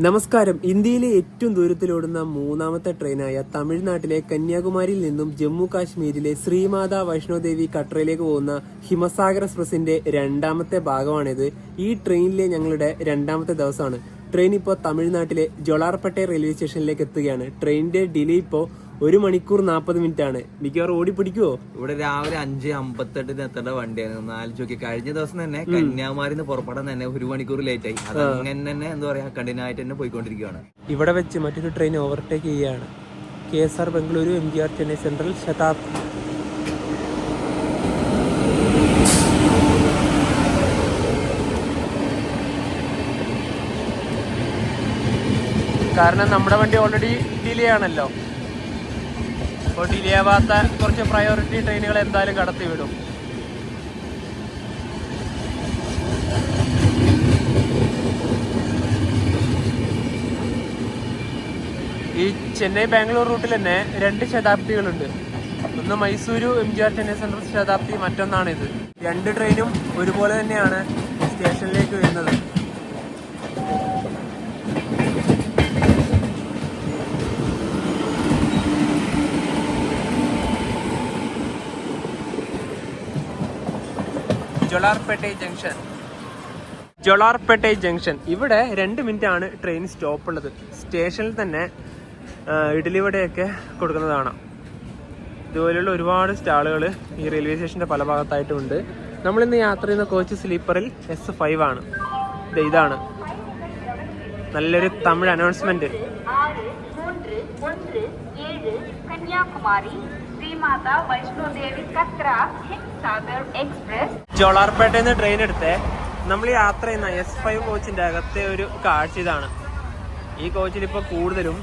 നമസ്കാരം. ഇന്ത്യയിലെ ഏറ്റവും ദൂരത്തിലോടുന്ന മൂന്നാമത്തെ ട്രെയിനായ തമിഴ്നാട്ടിലെ കന്യാകുമാരിയിൽ നിന്നും ജമ്മു കാശ്മീരിലെ ശ്രീമാതാ വൈഷ്ണോദേവി കട്രയിലേക്ക് പോകുന്ന ഹിമസാഗർ എക്സ്പ്രസിന്റെ രണ്ടാമത്തെ ഭാഗമാണിത്. ഈ ട്രെയിനിലെ ഞങ്ങളുടെ രണ്ടാമത്തെ ദിവസമാണ്. ട്രെയിൻ ഇപ്പോൾ തമിഴ്നാട്ടിലെ ജോളാർപേട്ട റെയിൽവേ സ്റ്റേഷനിലേക്ക് എത്തുകയാണ്. ട്രെയിനിന്റെ ഡിലേ ഇപ്പോൾ 1 മണിക്കൂർ 40 മിനിറ്റ് ആണ്. മിക്കവാറും ഓടി പിടിക്കുവോ? ഇവിടെ രാവിലെ 5:58 എത്തേണ്ട വണ്ടിയാണ്. ആലോചിച്ച് കഴിഞ്ഞ ദിവസം തന്നെ കന്യാകുമാരിന്ന് പുറപ്പെടാൻ തന്നെ 1 മണിക്കൂർ ലേറ്റ് ആയി. അത് അങ്ങനെ തന്നെ എന്താ പറയാ കണ്ടിന്യൂ ആയിട്ട് തന്നെ പോയിക്കൊണ്ടിരിക്കുകയാണ്. ഇവിടെ വെച്ച് മറ്റൊരു ട്രെയിൻ ഓവർടേക്ക് ചെയ്യുകയാണ്. KSR Bengaluru MGR Chennai central Shatabdi. കാരണം നമ്മുടെ വണ്ടി ഓൾറെഡി ഡിലേ ആണല്ലോ. അപ്പോൾ ഡിലേ ആവാത്ത കുറച്ച് പ്രയോറിറ്റി ട്രെയിനുകൾ എന്തായാലും കടത്തി വിടും. ഈ ചെന്നൈ ബാംഗ്ലൂർ റൂട്ടിൽ തന്നെ 2 ശതാബ്ദികളുണ്ട്. ഒന്ന് മൈസൂരു MGR ചെന്നൈ സെൻട്രൽ ശതാബ്ദി, മറ്റൊന്നാണിത്. 2 ട്രെയിനും ഒരുപോലെ തന്നെയാണ് സ്റ്റേഷനിലേക്ക് വരുന്നത്. ജോളാർപേട്ട ജംഗ്ഷൻ. ഇവിടെ 2 മിനിറ്റ് ആണ് ട്രെയിൻ സ്റ്റോപ്പ് ഉള്ളത്. സ്റ്റേഷനിൽ തന്നെ ഇഡ്ഡലി വടയൊക്കെ കൊടുക്കുന്നതാണ്. ഇതുപോലെയുള്ള ഒരുപാട് സ്റ്റാളുകൾ ഈ റെയിൽവേ സ്റ്റേഷന്റെ പല ഭാഗത്തായിട്ടും ഉണ്ട്. നമ്മളിന്ന് യാത്ര ചെയ്യുന്ന കോച്ച് സ്ലീപ്പറിൽ S5 ആണ്. ഇതാണ് നല്ലൊരു തമിഴ് അനൗൺസ്മെന്റ്. ജോളാർപേട്ടയിൽ നിന്ന് ട്രെയിൻ എടുത്തേ നമ്മൾ യാത്ര ചെയ്യുന്ന S5 കോച്ചിന്റെ അകത്തെ ഒരു കാഴ്ച ഇതാണ്. ഈ കോച്ചിൽ ഇപ്പോൾ കൂടുതലും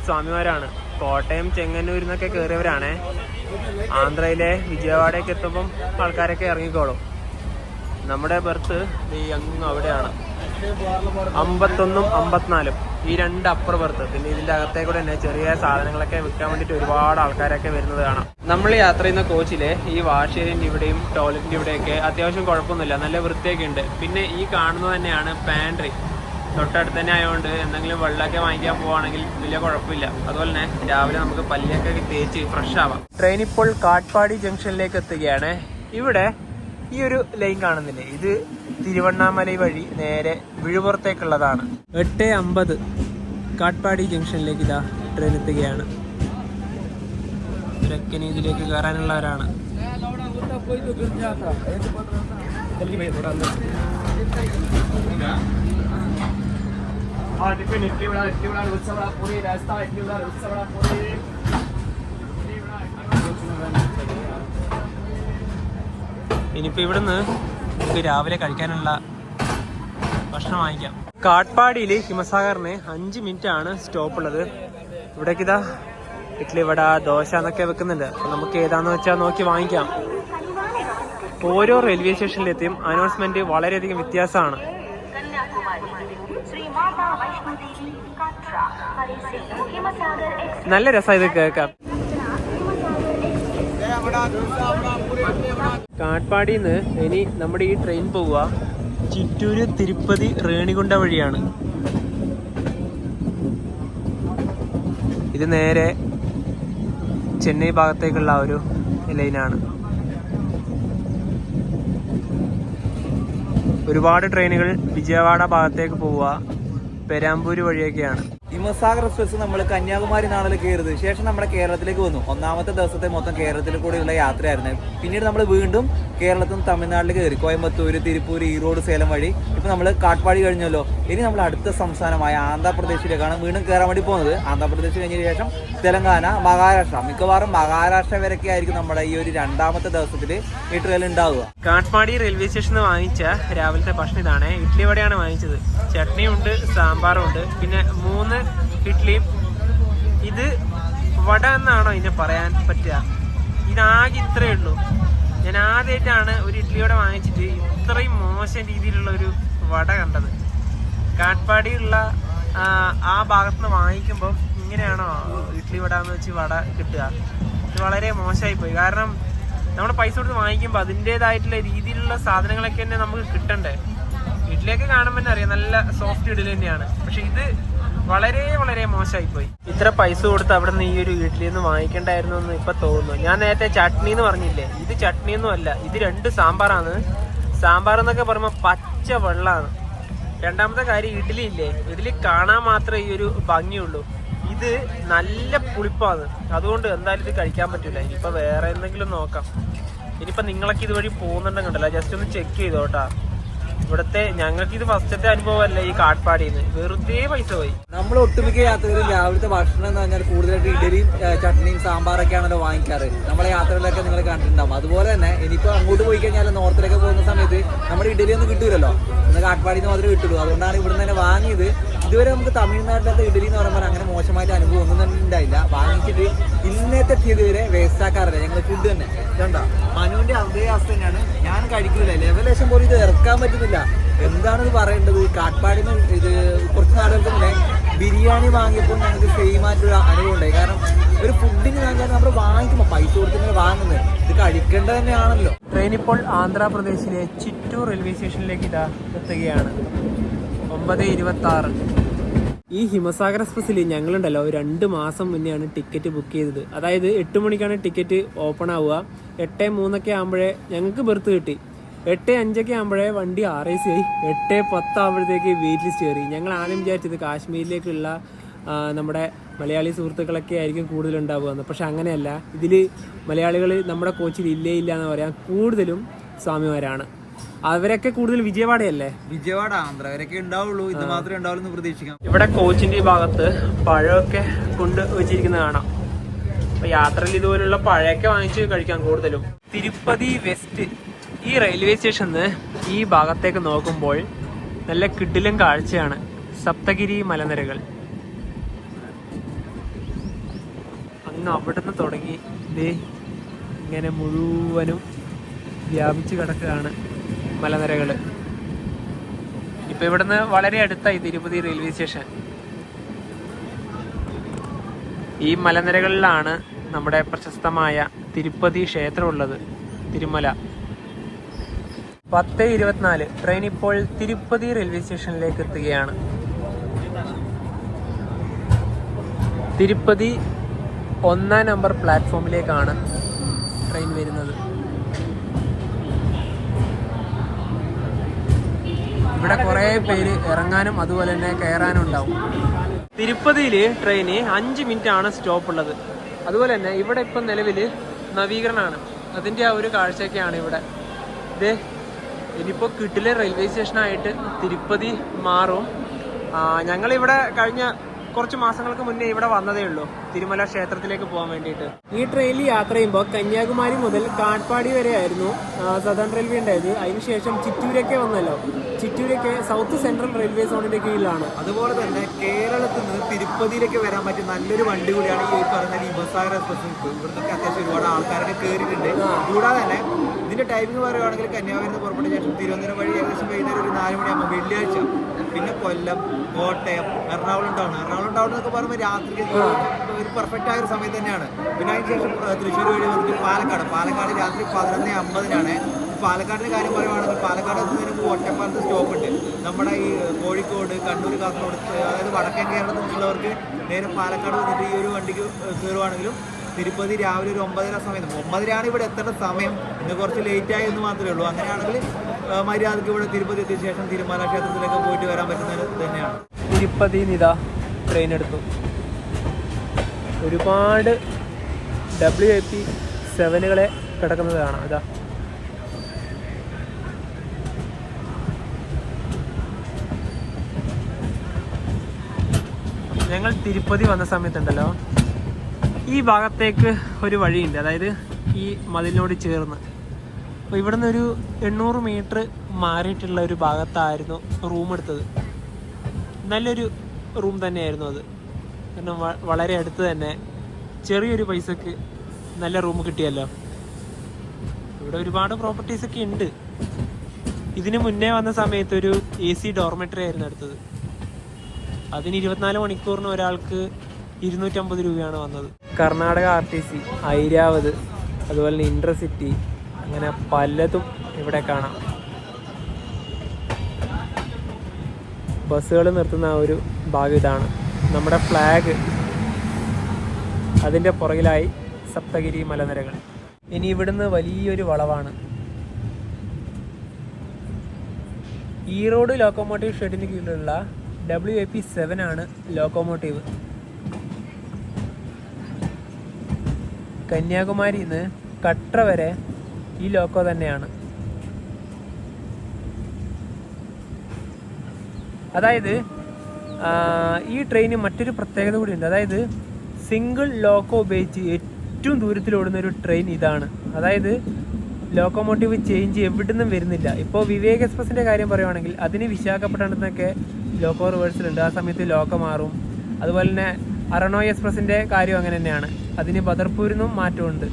സ്വാമിമാരാണ്. കോട്ടയം ചെങ്ങന്നൂരിൽ നിന്നൊക്കെ കയറിയവരാണ്. ആന്ധ്രയിലെ വിജയവാഡയൊക്കെ എത്തുമ്പം ആൾക്കാരൊക്കെ ഇറങ്ങിക്കോളും. നമ്മുടെ ബർത്ത് അങ്ങ് അവിടെയാണ്. 51ഉം 54ഉം ഈ 2 അപ്പർ ബർത്ത്. പിന്നെ ഇതിന്റെ അകത്തേക്കൂടെ തന്നെ ചെറിയ സാധനങ്ങളൊക്കെ വിൽക്കാൻ വേണ്ടിയിട്ട് ഒരുപാട് ആൾക്കാരൊക്കെ വരുന്നത് കാണാം. നമ്മൾ യാത്ര ചെയ്യുന്ന കോച്ചിലെ ഈ വാഷ് ഏരിയന്റെ ഇവിടെയും ടോയ്ലറ്റിന്റെ ഇവിടെയൊക്കെ അത്യാവശ്യം കുഴപ്പമൊന്നുമില്ല, നല്ല വൃത്തിയൊക്കെ ഉണ്ട്. പിന്നെ ഈ കാണുന്നത് തന്നെയാണ് പാൻട്രി. തൊട്ടടുത്ത് തന്നെ ആയതുകൊണ്ട് എന്തെങ്കിലും വെള്ളമൊക്കെ വാങ്ങിക്കാൻ പോവുകയാണെങ്കിൽ വലിയ കുഴപ്പമില്ല. അതുപോലെ തന്നെ രാവിലെ നമുക്ക് പല്ലൊക്കെ തേച്ച് ഫ്രഷ് ആവാം. ട്രെയിൻ ഇപ്പോൾ കാട്ട്പാടി ജംഗ്ഷനിലേക്ക് എത്തുകയാണ്. ഇവിടെ ഈ ഒരു ലൈൻ കാണുന്നില്ലേ, ഇത് തിരുവണ്ണാമലൈ വഴി നേരെ വിഴുപുറത്തേക്കുള്ളതാണ്. 8:50 കാട്ട്പാടി ജംഗ്ഷനിലേക്ക് ഇതാ ട്രെയിൻ എത്തുകയാണ്. ഇവരൊക്കെ ഇതിലേക്ക് കയറാനുള്ളവരാണ്. ഇനിയിപ്പോൾ ഇവിടുന്ന് നമുക്ക് രാവിലെ കഴിക്കാനുള്ള ഭക്ഷണം വാങ്ങിക്കാം. കാട്ട്പാടിയിൽ ഹിമസാഗറിന് 5 മിനിറ്റ് ആണ് സ്റ്റോപ്പ് ഉള്ളത്. ഇവിടേക്ക് ഇതാ ഇഡ്ഡലി വട ദോശ എന്നൊക്കെ വെക്കുന്നുണ്ട്. അപ്പം നമുക്ക് ഏതാന്ന് വെച്ചാൽ നോക്കി വാങ്ങിക്കാം. ഓരോ റെയിൽവേ സ്റ്റേഷനിലെത്തിയും അനൗൺസ്മെന്റ് വളരെയധികം വ്യത്യാസമാണ്. നല്ല രസമാണ് ഇത് കേൾക്കാം. കാട്ട്പാടിന്ന് ഇനി നമ്മുടെ ഈ ട്രെയിൻ പോവുക ചിറ്റൂര് തിരുപ്പതി റേണികുണ്ട വഴിയാണ്. ഇത് നേരെ ചെന്നൈ ഭാഗത്തേക്കുള്ള ഒരു ലൈനാണ്. ഒരുപാട് ട്രെയിനുകൾ വിജയവാഡ ഭാഗത്തേക്ക് പോവുക പെരാമ്പൂര് വഴിയൊക്കെയാണ്. ഹിമസാഗർ എക്സ്പ്രസ് നമ്മൾ കന്യാകുമാരി നാളിൽ കയറിയത് ശേഷം നമ്മുടെ കേരളത്തിലേക്ക് വന്നു. ഒന്നാമത്തെ ദിവസത്തെ മൊത്തം കേരളത്തിൽ കൂടെയുള്ള യാത്രയായിരുന്നു. പിന്നീട് നമ്മൾ വീണ്ടും കേരളത്തിൽ നിന്ന് തമിഴ്നാട്ടിലേക്ക് കയറി. കോയമ്പത്തൂര്, തിരുപ്പൂര്, ഈറോഡ്, സേലം വഴി. ഇപ്പം നമ്മൾ കാട്ട്പാടി കഴിഞ്ഞല്ലോ. ഇനി നമ്മൾ അടുത്ത സംസ്ഥാനമായ ആന്ധ്രാപ്രദേശിലേക്കാണ് വീണ്ടും കയറാൻ വേണ്ടി പോകുന്നത്. ആന്ധ്രാപ്രദേശ് കഴിഞ്ഞതിന് ശേഷം തെലങ്കാന, മഹാരാഷ്ട്ര, മിക്കവാറും മഹാരാഷ്ട്ര വരെയൊക്കെ ആയിരിക്കും നമ്മുടെ ഈ ഒരു രണ്ടാമത്തെ ദിവസത്തിൽ ഈ ട്രെയിൻ ഉണ്ടാവുക. കാട്ട്പാടി റെയിൽവേ സ്റ്റേഷനിൽ വാങ്ങിച്ച രാവിലത്തെ ഭക്ഷണം ഇതാണ്. ഇഡ്ഡലി വടയാണ് വാങ്ങിച്ചത്. ചട്നിയുണ്ട്, സാമ്പാറും ഉണ്ട്, പിന്നെ 3 ഇഡ്ഡലിയും. ഇത് വട എന്നാണോ ഇതിനെ പറയാൻ പറ്റുക? ഇതാകെ ഇത്രയേ ഉള്ളൂ. ഞാൻ ആദ്യമായിട്ടാണ് ഒരു ഇഡ്ഡലി വട വാങ്ങിച്ചിട്ട് ഇത്രയും മോശം രീതിയിലുള്ള ഒരു വട കണ്ടത്. കാട്ട്പാടിയുള്ള ആ ഭാഗത്തുനിന്ന് വാങ്ങിക്കുമ്പോൾ ഇങ്ങനെയാണോ ഇഡ്ഡലി വട എന്ന് വെച്ച് വട കിട്ടുക? ഇത് വളരെ മോശമായി പോയി. കാരണം നമ്മൾ പൈസ കൊടുത്ത് വാങ്ങിക്കുമ്പോൾ അതിൻ്റെതായിട്ടുള്ള രീതിയിലുള്ള സാധനങ്ങളൊക്കെ തന്നെ നമുക്ക് കിട്ടണ്ടേ. ഇഡ്ഡലിയൊക്കെ കാണുമ്പോൾ തന്നെ അറിയാം നല്ല സോഫ്റ്റ് ഇഡ്ഡലി തന്നെയാണ്. പക്ഷെ ഇത് വളരെ വളരെ മോശമായി പോയി. ഇത്ര പൈസ കൊടുത്ത് അവിടെ നിന്ന് ഈ ഒരു ഇഡ്ഡലി നിന്ന് വാങ്ങിക്കണ്ടായിരുന്നു എന്ന് ഇപ്പൊ തോന്നുന്നു. ഞാൻ നേരത്തെ ചട്നി എന്ന് പറഞ്ഞില്ലേ, ഇത് ചട്നിയൊന്നും അല്ല, ഇത് 2 സാമ്പാറാണ്. സാമ്പാർ എന്നൊക്കെ പറയുമ്പോൾ പച്ച വെള്ളമാണ്. രണ്ടാമത്തെ കാര്യം ഇഡ്ഡലി ഇല്ലേ, ഇഡ്ഡലി കാണാൻ മാത്രമേ ഈ ഒരു ഭംഗിയുള്ളൂ. ഇത് നല്ല പുളിപ്പാണ്. അതുകൊണ്ട് എന്തായാലും ഇത് കഴിക്കാൻ പറ്റില്ല. ഇനിയിപ്പോൾ വേറെ എന്തെങ്കിലും നോക്കാം. ഇനിയിപ്പോൾ നിങ്ങളൊക്കെ ഇതുവഴി പോകുന്നുണ്ടെങ്കിലോ ജസ്റ്റ് ഒന്ന് ചെക്ക് ചെയ്തോട്ടാ. ഇവിടുത്തെ ഞങ്ങൾക്ക് ഇത് ഫസ്റ്റത്തെ അനുഭവമല്ല ഈ കാട്ട്പാടിന്ന്, വെറുതെ പൈസ പോയി. നമ്മൾ ഒട്ടുമിക്ക യാത്രകളിൽ രാവിലത്തെ ഭക്ഷണം എന്ന് പറഞ്ഞാൽ കൂടുതലായിട്ട് ഇഡലിയും ചട്നിയും സാമ്പാറൊക്കെയാണല്ലോ വാങ്ങിക്കാറ്. നമ്മളെ യാത്രകളിലൊക്കെ നിങ്ങൾ കണ്ടിട്ടുണ്ടാവും. അതുപോലെ തന്നെ ഇനിയിപ്പോൾ അങ്ങോട്ട് പോയി കഴിഞ്ഞാൽ നോർത്തിലൊക്കെ പോകുന്ന സമയത്ത് നമ്മുടെ ഇഡലി ഒന്നും കിട്ടൂലല്ലോ, ഇന്ന് കാട്ട്പാടിന്ന് മാത്രമേ കിട്ടുള്ളൂ. അതുകൊണ്ടാണ് ഇവിടുന്ന് തന്നെ വാങ്ങിയത്. ഇതുവരെ നമുക്ക് തമിഴ്നാട്ടിലത്തെ ഇഡലി എന്ന് പറയുമ്പോൾ അങ്ങനെ മോശമായിട്ട് അനുഭവം ഒന്നും തന്നെ ഉണ്ടായില്ല. വാങ്ങിച്ചിട്ട് ഇന്നത്തെ എത്തിയത് വരെ വേസ്റ്റ് ആക്കാറില്ല ഞങ്ങൾ ഫുഡ് തന്നെ. ഇതുണ്ടോ മനുവിന്റെ അതേ അവസ്ഥ തന്നെയാണ്. ഞാൻ കഴിക്കില്ല, ലെവലേശം പോലും ഇത് ഇറക്കാൻ പറ്റുന്നില്ല. എന്താണിത് പറയേണ്ടത്? കാട്ട്പാടിന്ന് ഇത് കുറച്ച് നാളുകൾക്ക് മുന്നേ ബിരിയാണി വാങ്ങിയപ്പോൾ ഞങ്ങൾക്ക് സെയിം ആയിട്ടൊരു അനുഭവം ഉണ്ടായി. കാരണം ഒരു ഫുഡിന് വാങ്ങിയാൽ നമ്മൾ വാങ്ങിക്കുമ്പോൾ പൈസ കൊടുത്തിങ്ങനെ വാങ്ങുന്നത്, ഇത് കഴിക്കേണ്ടത് തന്നെയാണല്ലോ. ട്രെയിൻ ഇപ്പോൾ ആന്ധ്രാപ്രദേശിലെ ചിറ്റൂർ റെയിൽവേ സ്റ്റേഷനിലേക്ക് ഇതാ എത്തുകയാണ്. 9:26. ഈ ഹിമസാഗർ എക്സ്പ്രസ്സിൽ ഞങ്ങളുണ്ടല്ലോ 2 മാസം മുന്നെയാണ് ടിക്കറ്റ് ബുക്ക് ചെയ്തത്. അതായത് 8 മണിക്കാണ് ടിക്കറ്റ് ഓപ്പൺ ആവുക. 8:03 ആകുമ്പോഴേ ഞങ്ങൾക്ക് ബെർത്ത് കിട്ടി. 8:05 ആകുമ്പോഴേ വണ്ടി RAC ആയി. 8:10 ആകുമ്പോഴത്തേക്ക് വെയിറ്റ് ലിസ്റ്റ് കയറി. ഞങ്ങൾ ആദ്യം വിചാരിച്ചത് കാശ്മീരിലേക്കുള്ള നമ്മുടെ മലയാളി സുഹൃത്തുക്കളൊക്കെ ആയിരിക്കും കൂടുതലുണ്ടാവുക. പക്ഷെ അങ്ങനെയല്ല. ഇതിൽ മലയാളികൾ നമ്മുടെ കോച്ചിൽ ഇല്ലേ ഇല്ല എന്ന് പറയാം, കൂടുതലും സ്വാമിമാരാണ്. അവരൊക്കെ കൂടുതൽ വിജയവാഡയല്ലേ, വിജയവാഡ ആന്ധ്ര അവരൊക്കെ ഉണ്ടാവുള്ളൂ. ഇത് മാത്രമേ ഉണ്ടാവുള്ളൂ പ്രതീക്ഷിക്കാം. ഇവിടെ കോച്ചിന്റെ ഈ ഭാഗത്ത് പഴമൊക്കെ കൊണ്ട് വെച്ചിരിക്കുന്നത് കാണാം. അപ്പൊ യാത്രയിൽ ഇതുപോലുള്ള പഴയൊക്കെ വാങ്ങിച്ച് കഴിക്കാം കൂടുതലും. തിരുപ്പതി വെസ്റ്റ് ഈ റെയിൽവേ സ്റ്റേഷന് ഈ ഭാഗത്തേക്ക് നോക്കുമ്പോൾ നല്ല കിടിലൻ കാഴ്ചയാണ്. സപ്തഗിരി മലനിരകൾ അങ്ങ് അവിടുന്ന് തുടങ്ങി ദേ ഇങ്ങനെ മുഴുവനും വ്യാപിച്ചു കിടക്കുകയാണ് മലനിരകൾ. ഇപ്പൊ ഇവിടുന്ന് വളരെ അടുത്തായി തിരുപ്പതി റെയിൽവേ സ്റ്റേഷൻ. ഈ മലനിരകളിലാണ് നമ്മുടെ പ്രശസ്തമായ തിരുപ്പതി ക്ഷേത്രം ഉള്ളത്, തിരുമല. 10:24 ട്രെയിൻ ഇപ്പോൾ തിരുപ്പതി റെയിൽവേ സ്റ്റേഷനിലേക്ക് എത്തുകയാണ്. തിരുപ്പതി 1-ാം നമ്പർ പ്ലാറ്റ്ഫോമിലേക്കാണ് ട്രെയിൻ വരുന്നത്. ഇവിടെ കുറേ പേര് ഇറങ്ങാനും അതുപോലെ തന്നെ കയറാനും ഉണ്ടാവും. തിരുപ്പതിയിൽ ട്രെയിന് 5 മിനിറ്റാണ് സ്റ്റോപ്പ് ഉള്ളത്. അതുപോലെ തന്നെ ഇവിടെ ഇപ്പം നിലവിൽ നവീകരണമാണ്. അതിൻ്റെ ആ ഒരു കാഴ്ചയൊക്കെയാണ് ഇവിടെ. ഇതേ ഇനിയിപ്പോൾ കിട്ടിലെ റെയിൽവേ സ്റ്റേഷനായിട്ട് തിരുപ്പതി മാറും. ഞങ്ങളിവിടെ കഴിഞ്ഞ കുറച്ച് മാസങ്ങൾക്ക് മുന്നേ ഇവിടെ വന്നതേ ഉള്ളൂ തിരുമല ക്ഷേത്രത്തിലേക്ക് പോകാൻ വേണ്ടിയിട്ട്. ഈ ട്രെയിനിൽ യാത്ര ചെയ്യുമ്പോൾ കന്യാകുമാരി മുതൽ കാട്ട്പാടി വരെ ആയിരുന്നു സദേൺ റെയിൽവേ ഉണ്ടായത്. അതിനുശേഷം ചിറ്റൂരൊക്കെ വന്നല്ലോ. ചിറ്റൂരൊക്കെ സൗത്ത് സെൻട്രൽ റെയിൽവേ സോണിന്റെ കീഴിലാണ്. അതുപോലെ തന്നെ കേരളത്തിൽ നിന്ന് തിരുപ്പതിയിലേക്ക് വരാൻ പറ്റിയ നല്ലൊരു വണ്ടി കൂടിയാണ് ഈ പറഞ്ഞ ഹിമസാഗർ എക്സ്പ്രസ്. ഇവിടുത്തെ അത്യാവശ്യം ഒരുപാട് ആൾക്കാരൊക്കെ കയറിയിട്ടുണ്ട്. കൂടാതെ തന്നെ ഇതിന്റെ ടൈമിംഗ് പറയുകയാണെങ്കിൽ കന്യാകുമാരിയിൽ നിന്ന് പുറപ്പെട്ട ശേഷം തിരുവനന്തപുരം വഴി ഏകദേശം വൈകുന്നേരം ഒരു 4 മണിയാകുമ്പോൾ വെള്ളിയാഴ്ച, പിന്നെ കൊല്ലം, കോട്ടയം, എറണാകുളം ടൗൺ എന്നൊക്കെ പറയുമ്പോൾ രാത്രി ഒരു പെർഫെക്റ്റ് ആയ ഒരു സമയത്ത് തന്നെയാണ്. പിന്നെ അതിനുശേഷം തൃശ്ശൂർ വഴി വന്നിട്ട് പാലക്കാട് രാത്രി 11:50 പാലക്കാടിന്റെ കാര്യം പറയുവാണെങ്കിൽ പാലക്കാട് എത്തുന്നതിന് മുമ്പ് ഒറ്റപ്പാലത്ത് സ്റ്റോപ്പ് ഉണ്ട്. നമ്മുടെ ഈ കോഴിക്കോട്, കണ്ണൂർ, കാസർഗോഡ്, അതായത് വടക്കൻ കേരളത്തിൽ നിന്നുള്ളവർക്ക് നേരെ പാലക്കാട് വന്നിട്ട് ഈ ഒരു വണ്ടിക്ക് കയറുവാണെങ്കിലും തിരുപ്പതി രാവിലെ ഒരു 9:30 സമയത്ത് 9:00 ഇവിടെ എത്തേണ്ട സമയം. ഇന്ന് കുറച്ച് ലേറ്റായി എന്ന് മാത്രമേ ഉള്ളൂ. അങ്ങനെയാണെങ്കിൽ മര്യാദക്ക് ഇവിടെ തിരുപ്പതി എത്തിയ ശേഷം തിരുമല ക്ഷേത്രത്തിലൊക്കെ പോയിട്ട് വരാൻ പറ്റുന്നത് തന്നെയാണ്. തിരുപ്പതി നിതാ ട്രെയിൻ എടുത്തു. ഒരുപാട് WIP 7 കിടക്കുന്നത് കാണാം. ഇതാ ഞങ്ങൾ തിരുപ്പതി വന്ന സമയത്തുണ്ടല്ലോ ഈ ഭാഗത്തേക്ക് ഒരു വഴിയുണ്ട്, അതായത് ഈ മതിലിനോട് ചേർന്ന്. അപ്പോൾ ഇവിടുന്ന് ഒരു 800 മീറ്റർ മാറിയിട്ടുള്ള ഒരു ഭാഗത്തായിരുന്നു റൂം എടുത്തത്. നല്ലൊരു റൂം തന്നെയായിരുന്നു അത്. കാരണം വളരെ അടുത്ത് തന്നെ ചെറിയൊരു പൈസക്ക് നല്ല റൂം കിട്ടിയല്ലോ. ഇവിടെ ഒരുപാട് പ്രോപ്പർട്ടീസൊക്കെ ഉണ്ട്. ഇതിന് മുന്നേ വന്ന സമയത്ത് ഒരു AC ഡോർമെറ്ററി ആയിരുന്നു എടുത്തത്. അതിന് 24 മണിക്കൂറിന് ഒരാൾക്ക് 250 രൂപയാണ് വന്നത്. കർണാടക RTC, ഐരാവത്, അതുപോലെ തന്നെ ഇൻട്രസിറ്റി, അങ്ങനെ പലതും ഇവിടെ കാണാം. ബസ്സുകൾ നിർത്തുന്ന ഒരു ഭാഗം ഇതാണ്. നമ്മുടെ ഫ്ലാഗ്, അതിൻ്റെ പുറകിലായി സപ്തഗിരി മലനിരകൾ. ഇനി ഇവിടുന്ന് വലിയൊരു വളവാണ്. ഈറോഡ് ലോക്കോമോട്ടീവ് ഷെഡിന് കീഴിലുള്ള WAP7 ആണ് ലോക്കോമോട്ടീവ്. കന്യാകുമാരിയിൽ നിന്ന് കട്ര വരെ ഈ ലോക്കോ തന്നെയാണ്. അതായത് ഈ ട്രെയിന് മറ്റൊരു പ്രത്യേകത കൂടിയുണ്ട്. അതായത് സിംഗിൾ ലോക്കോ ഉപയോഗിച്ച് ഏറ്റവും ദൂരത്തിലോടുന്ന ഒരു ട്രെയിൻ ഇതാണ്. അതായത് ലോക്കോമോട്ടീവ് ചേഞ്ച് എവിടുന്നും വരുന്നില്ല. ഇപ്പോൾ വിവേക് എക്സ്പ്രസിൻ്റെ കാര്യം പറയുവാണെങ്കിൽ അതിന് വിശാഖപട്ടണത്തിനൊക്കെ ലോക്കോ റിവേഴ്സലുണ്ട്, ആ സമയത്ത് ലോക്കോ മാറും. അതുപോലെ തന്നെ അറണോയ് എക്സ്പ്രസിൻ്റെ കാര്യം അങ്ങനെ തന്നെയാണ്, അതിന് ബദർപൂരിൽ നിന്നും മാറ്റമുണ്ട്.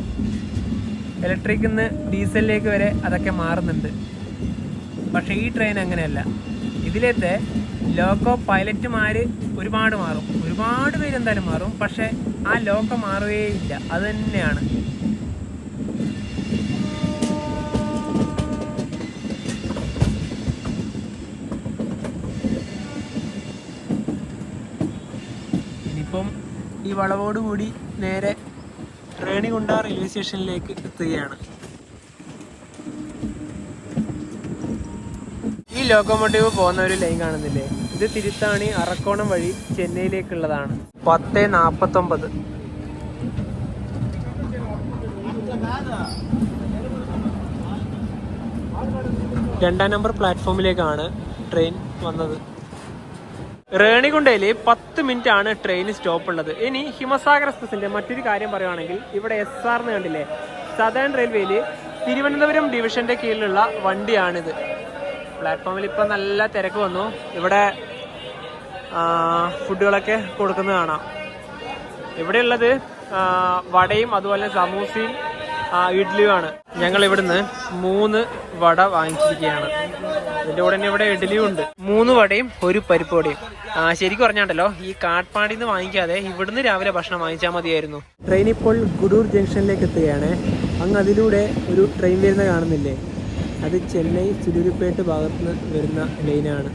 ഇലക്ട്രിക്കിൽ നിന്ന് ഡീസലിലേക്ക് വരെ അതൊക്കെ മാറുന്നുണ്ട്. പക്ഷേ ഈ ട്രെയിൻ അങ്ങനെയല്ല. ഇതിലത്തെ ലോക്കോ പൈലറ്റുമാർ ഒരുപാട് മാറും, ഒരുപാട് പേര് എന്തായാലും മാറും. പക്ഷേ ആ ലോക്കോ മാറുകയില്ല, അത് തന്നെയാണ്. ഇനിയിപ്പം ഈ വളവോടുകൂടി നേരെ റേണിഗുണ്ട റെയിൽവേ സ്റ്റേഷനിലേക്ക് എത്തുകയാണ്. ഈ ലോക്കോമോട്ടീവ് പോകുന്ന ഒരു ലൈൻ കാണുന്നില്ലേ, ഇത് തിരുത്താണി അറക്കോണം വഴി ചെന്നൈയിലേക്കുള്ളതാണ്. 10:49. 2ാം നമ്പർ പ്ലാറ്റ്ഫോമിലേക്കാണ് ട്രെയിൻ വന്നത്. റേണിഗുണ്ടയിൽ 10 മിനിറ്റ് ആണ് ട്രെയിൻ സ്റ്റോപ്പ് ഉള്ളത്. ഇനി ഹിമസാഗർ എക്സ്പ്രസിന്റെ മറ്റൊരു കാര്യം പറയുകയാണെങ്കിൽ ഇവിടെ SR എന്ന് കണ്ടില്ലേ, സദേൺ റെയിൽവേയിൽ തിരുവനന്തപുരം ഡിവിഷന്റെ കീഴിലുള്ള വണ്ടിയാണിത്. പ്ലാറ്റ്ഫോമിൽ ഇപ്പം നല്ല തിരക്ക് വന്നു. ഇവിടെ ഫുഡുകളൊക്കെ കൊടുക്കുന്നത് കാണാം. ഇവിടെയുള്ളത് വടയും അതുപോലെ സമൂസയും ഇഡ്ഡലിയുമാണ്. ഞങ്ങൾ ഇവിടുന്ന് 3 വട വാങ്ങിച്ചിരിക്കുകയാണ്. ഇതിൻ്റെ കൂടെ തന്നെ ഇവിടെ ഇഡ്ഡലിയും ഉണ്ട്. 3 വടയും 1 പരിപ്പ് വടയും. ശരിക്കും പറഞ്ഞാണ്ടല്ലോ, ഈ കാട്ട്പാടിയിൽ നിന്ന് വാങ്ങിക്കാതെ ഇവിടുന്ന് രാവിലെ ഭക്ഷണം വാങ്ങിച്ചാൽ മതിയായിരുന്നു. ട്രെയിൻ ഇപ്പോൾ ഗുഡൂർ ജംഗ്ഷനിലേക്ക് എത്തുകയാണ്. അങ്ങ് അതിലൂടെ ഒരു ട്രെയിൻ വരുന്ന കാണുന്നില്ലേ, അത് ചെന്നൈ സുലൂരിപ്പേട്ട് ഭാഗത്ത് നിന്ന് വരുന്ന ലൈനാണ്.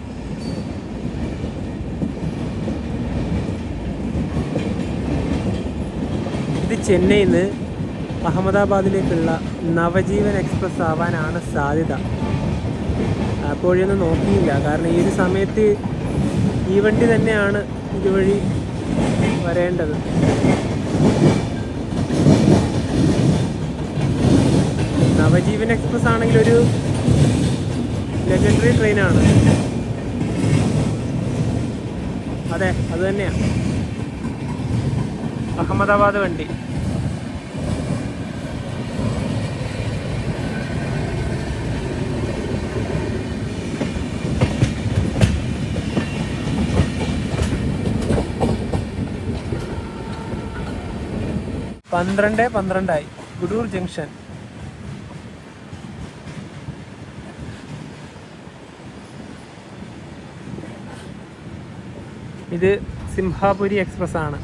ഇത് ചെന്നൈയിൽ നിന്ന് അഹമ്മദാബാദിലേക്കുള്ള നവജീവൻ എക്സ്പ്രസ് ആവാനാണ് സാധ്യത. അപ്പോഴൊന്നും നോക്കിയില്ല, കാരണം ഈ ഒരു സമയത്ത് ഈ വണ്ടി തന്നെയാണ് ഇതുവഴി വരേണ്ടത്. നവജീവൻ എക്സ്പ്രസ് ആണെങ്കിൽ ഒരു ലെജൻഡറി ട്രെയിനാണ്. അതെ, അത് തന്നെയാണ് അഹമ്മദാബാദ് വണ്ടി. പന്ത്രണ്ട് 12 ഗുഡൂർ ജംഗ്ഷൻ. ഇത് സിംഹാപുരി എക്സ്പ്രസ് ആണ്.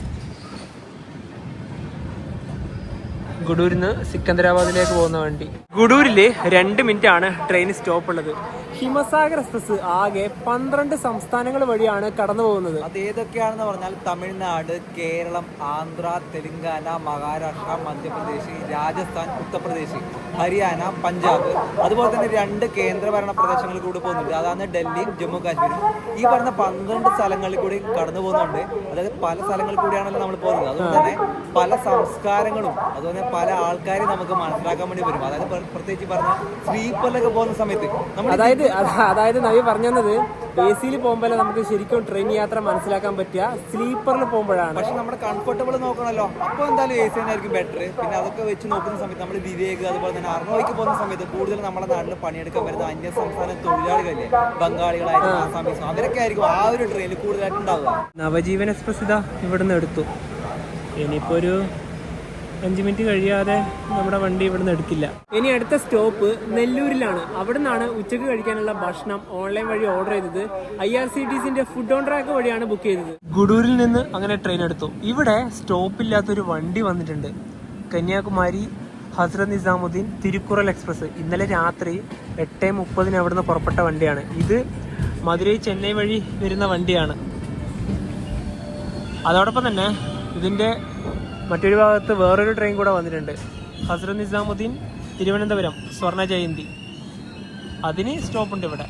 ഗുഡൂരിൽ നിന്ന് സിക്കന്ദരാബാദിലേക്ക് പോകുന്ന വണ്ടി. ഗുഡൂരിൽ 2 മിനിറ്റ് ആണ് ട്രെയിൻ സ്റ്റോപ്പ് ഉള്ളത്. ഹിമസാഗർ എക്സ്പ്രസ് ആകെ 12 സംസ്ഥാനങ്ങൾ വഴിയാണ് കടന്നു പോകുന്നത്. അത് ഏതൊക്കെയാണെന്ന് പറഞ്ഞാൽ തമിഴ്നാട്, കേരളം, ആന്ധ്ര, തെലങ്കാന, മഹാരാഷ്ട്ര, മധ്യപ്രദേശ്, രാജസ്ഥാൻ, ഉത്തർപ്രദേശ്, ഹരിയാന, പഞ്ചാബ്, അതുപോലെ തന്നെ 2 കേന്ദ്രഭരണ പ്രദേശങ്ങളിൽ കൂടി പോകുന്നുണ്ട്. അതാണ് ഡൽഹിയും ജമ്മു കാശ്മീരും. ഈ പറഞ്ഞ 12 സ്ഥലങ്ങളിൽ കൂടി കടന്നു പോകുന്നുണ്ട്. അതായത് പല സ്ഥലങ്ങളിൽ കൂടിയാണല്ലോ നമ്മൾ പോകുന്നത്. അതുകൊണ്ട് തന്നെ പല സംസ്കാരങ്ങളും അതുപോലെ പല ആൾക്കാരെയും നമുക്ക് മനസ്സിലാക്കാൻ വേണ്ടി വരും. അതായത് പ്രത്യേകിച്ച് പറഞ്ഞ സ്ലീപ്പറിലൊക്കെ പോകുന്ന സമയത്ത് അതായത് നവി പറഞ്ഞത് AC-യിൽ പോകുമ്പോൾ നമുക്ക് ശരിക്കും ട്രെയിൻ യാത്ര മനസ്സിലാക്കാൻ പറ്റുക സ്ലീപ്പറിൽ പോകുമ്പോഴാണ്. പക്ഷെ നമ്മുടെ കംഫർട്ടബിൾ നോക്കണമല്ലോ, അപ്പോൾ എന്തായാലും AC തന്നെയായിരിക്കും ബെറ്റർ. പിന്നെ അതൊക്കെ വെച്ച് നോക്കുന്ന സമയത്ത് നമ്മൾ വിവേക് അതുപോലെ തന്നെ അർണോയ്ക്ക് പോകുന്ന സമയത്ത് കൂടുതൽ നമ്മുടെ നാട്ടിൽ പണിയെടുക്കാൻ വരുന്ന അന്യ സംസ്ഥാന തൊഴിലാളികളില്ലേ, ബംഗാളികളായിരിക്കും, ആസാമീസും, അവരൊക്കെ ആയിരിക്കും ആ ഒരു ട്രെയിനിൽ കൂടുതലായിട്ട് ഉണ്ടാവുക. നവജീവൻ എക്സ്പ്രസ് ഇതാ ഇവിടുന്ന് എടുത്തു. ഇനിയിപ്പോൾ ഒരു 5 മിനിറ്റ് കഴിയാതെ നമ്മുടെ വണ്ടി ഇവിടുന്ന് എടുക്കില്ല. ഇനി അടുത്ത സ്റ്റോപ്പ് നെല്ലൂരിലാണ്. അവിടെ നിന്നാണ് ഉച്ചയ്ക്ക് കഴിക്കാനുള്ള ഭക്ഷണം ഓൺലൈൻ വഴി ഓർഡർ ചെയ്തത്. IRCTCന്റെ ഫുഡ് ഓൺ ട്രാക്ക് വഴിയാണ് ബുക്ക് ചെയ്തത്. ഗുഡൂരിൽ നിന്ന് അങ്ങനെ ട്രെയിൻ എടുത്തു. ഇവിടെ സ്റ്റോപ്പില്ലാത്തൊരു വണ്ടി വന്നിട്ടുണ്ട്. കന്യാകുമാരി ഹസ്രത് നിസാമുദ്ദീൻ തിരുക്കുറൽ എക്സ്പ്രസ്. ഇന്നലെ രാത്രി 8:30 അവിടുന്ന് പുറപ്പെട്ട വണ്ടിയാണ് ഇത്. മധുരൈ ചെന്നൈ വഴി വരുന്ന വണ്ടിയാണ്. അതോടൊപ്പം തന്നെ ഇതിൻ്റെ മറ്റൊരു ഭാഗത്ത് വേറൊരു ട്രെയിൻ കൂടെ വന്നിട്ടുണ്ട്. ഹസ്രത്ത് നിസാമുദ്ദീൻ തിരുവനന്തപുരം സ്വർണ്ണ ജയന്തി. അതിന് സ്റ്റോപ്പുണ്ട് ഇവിടെ.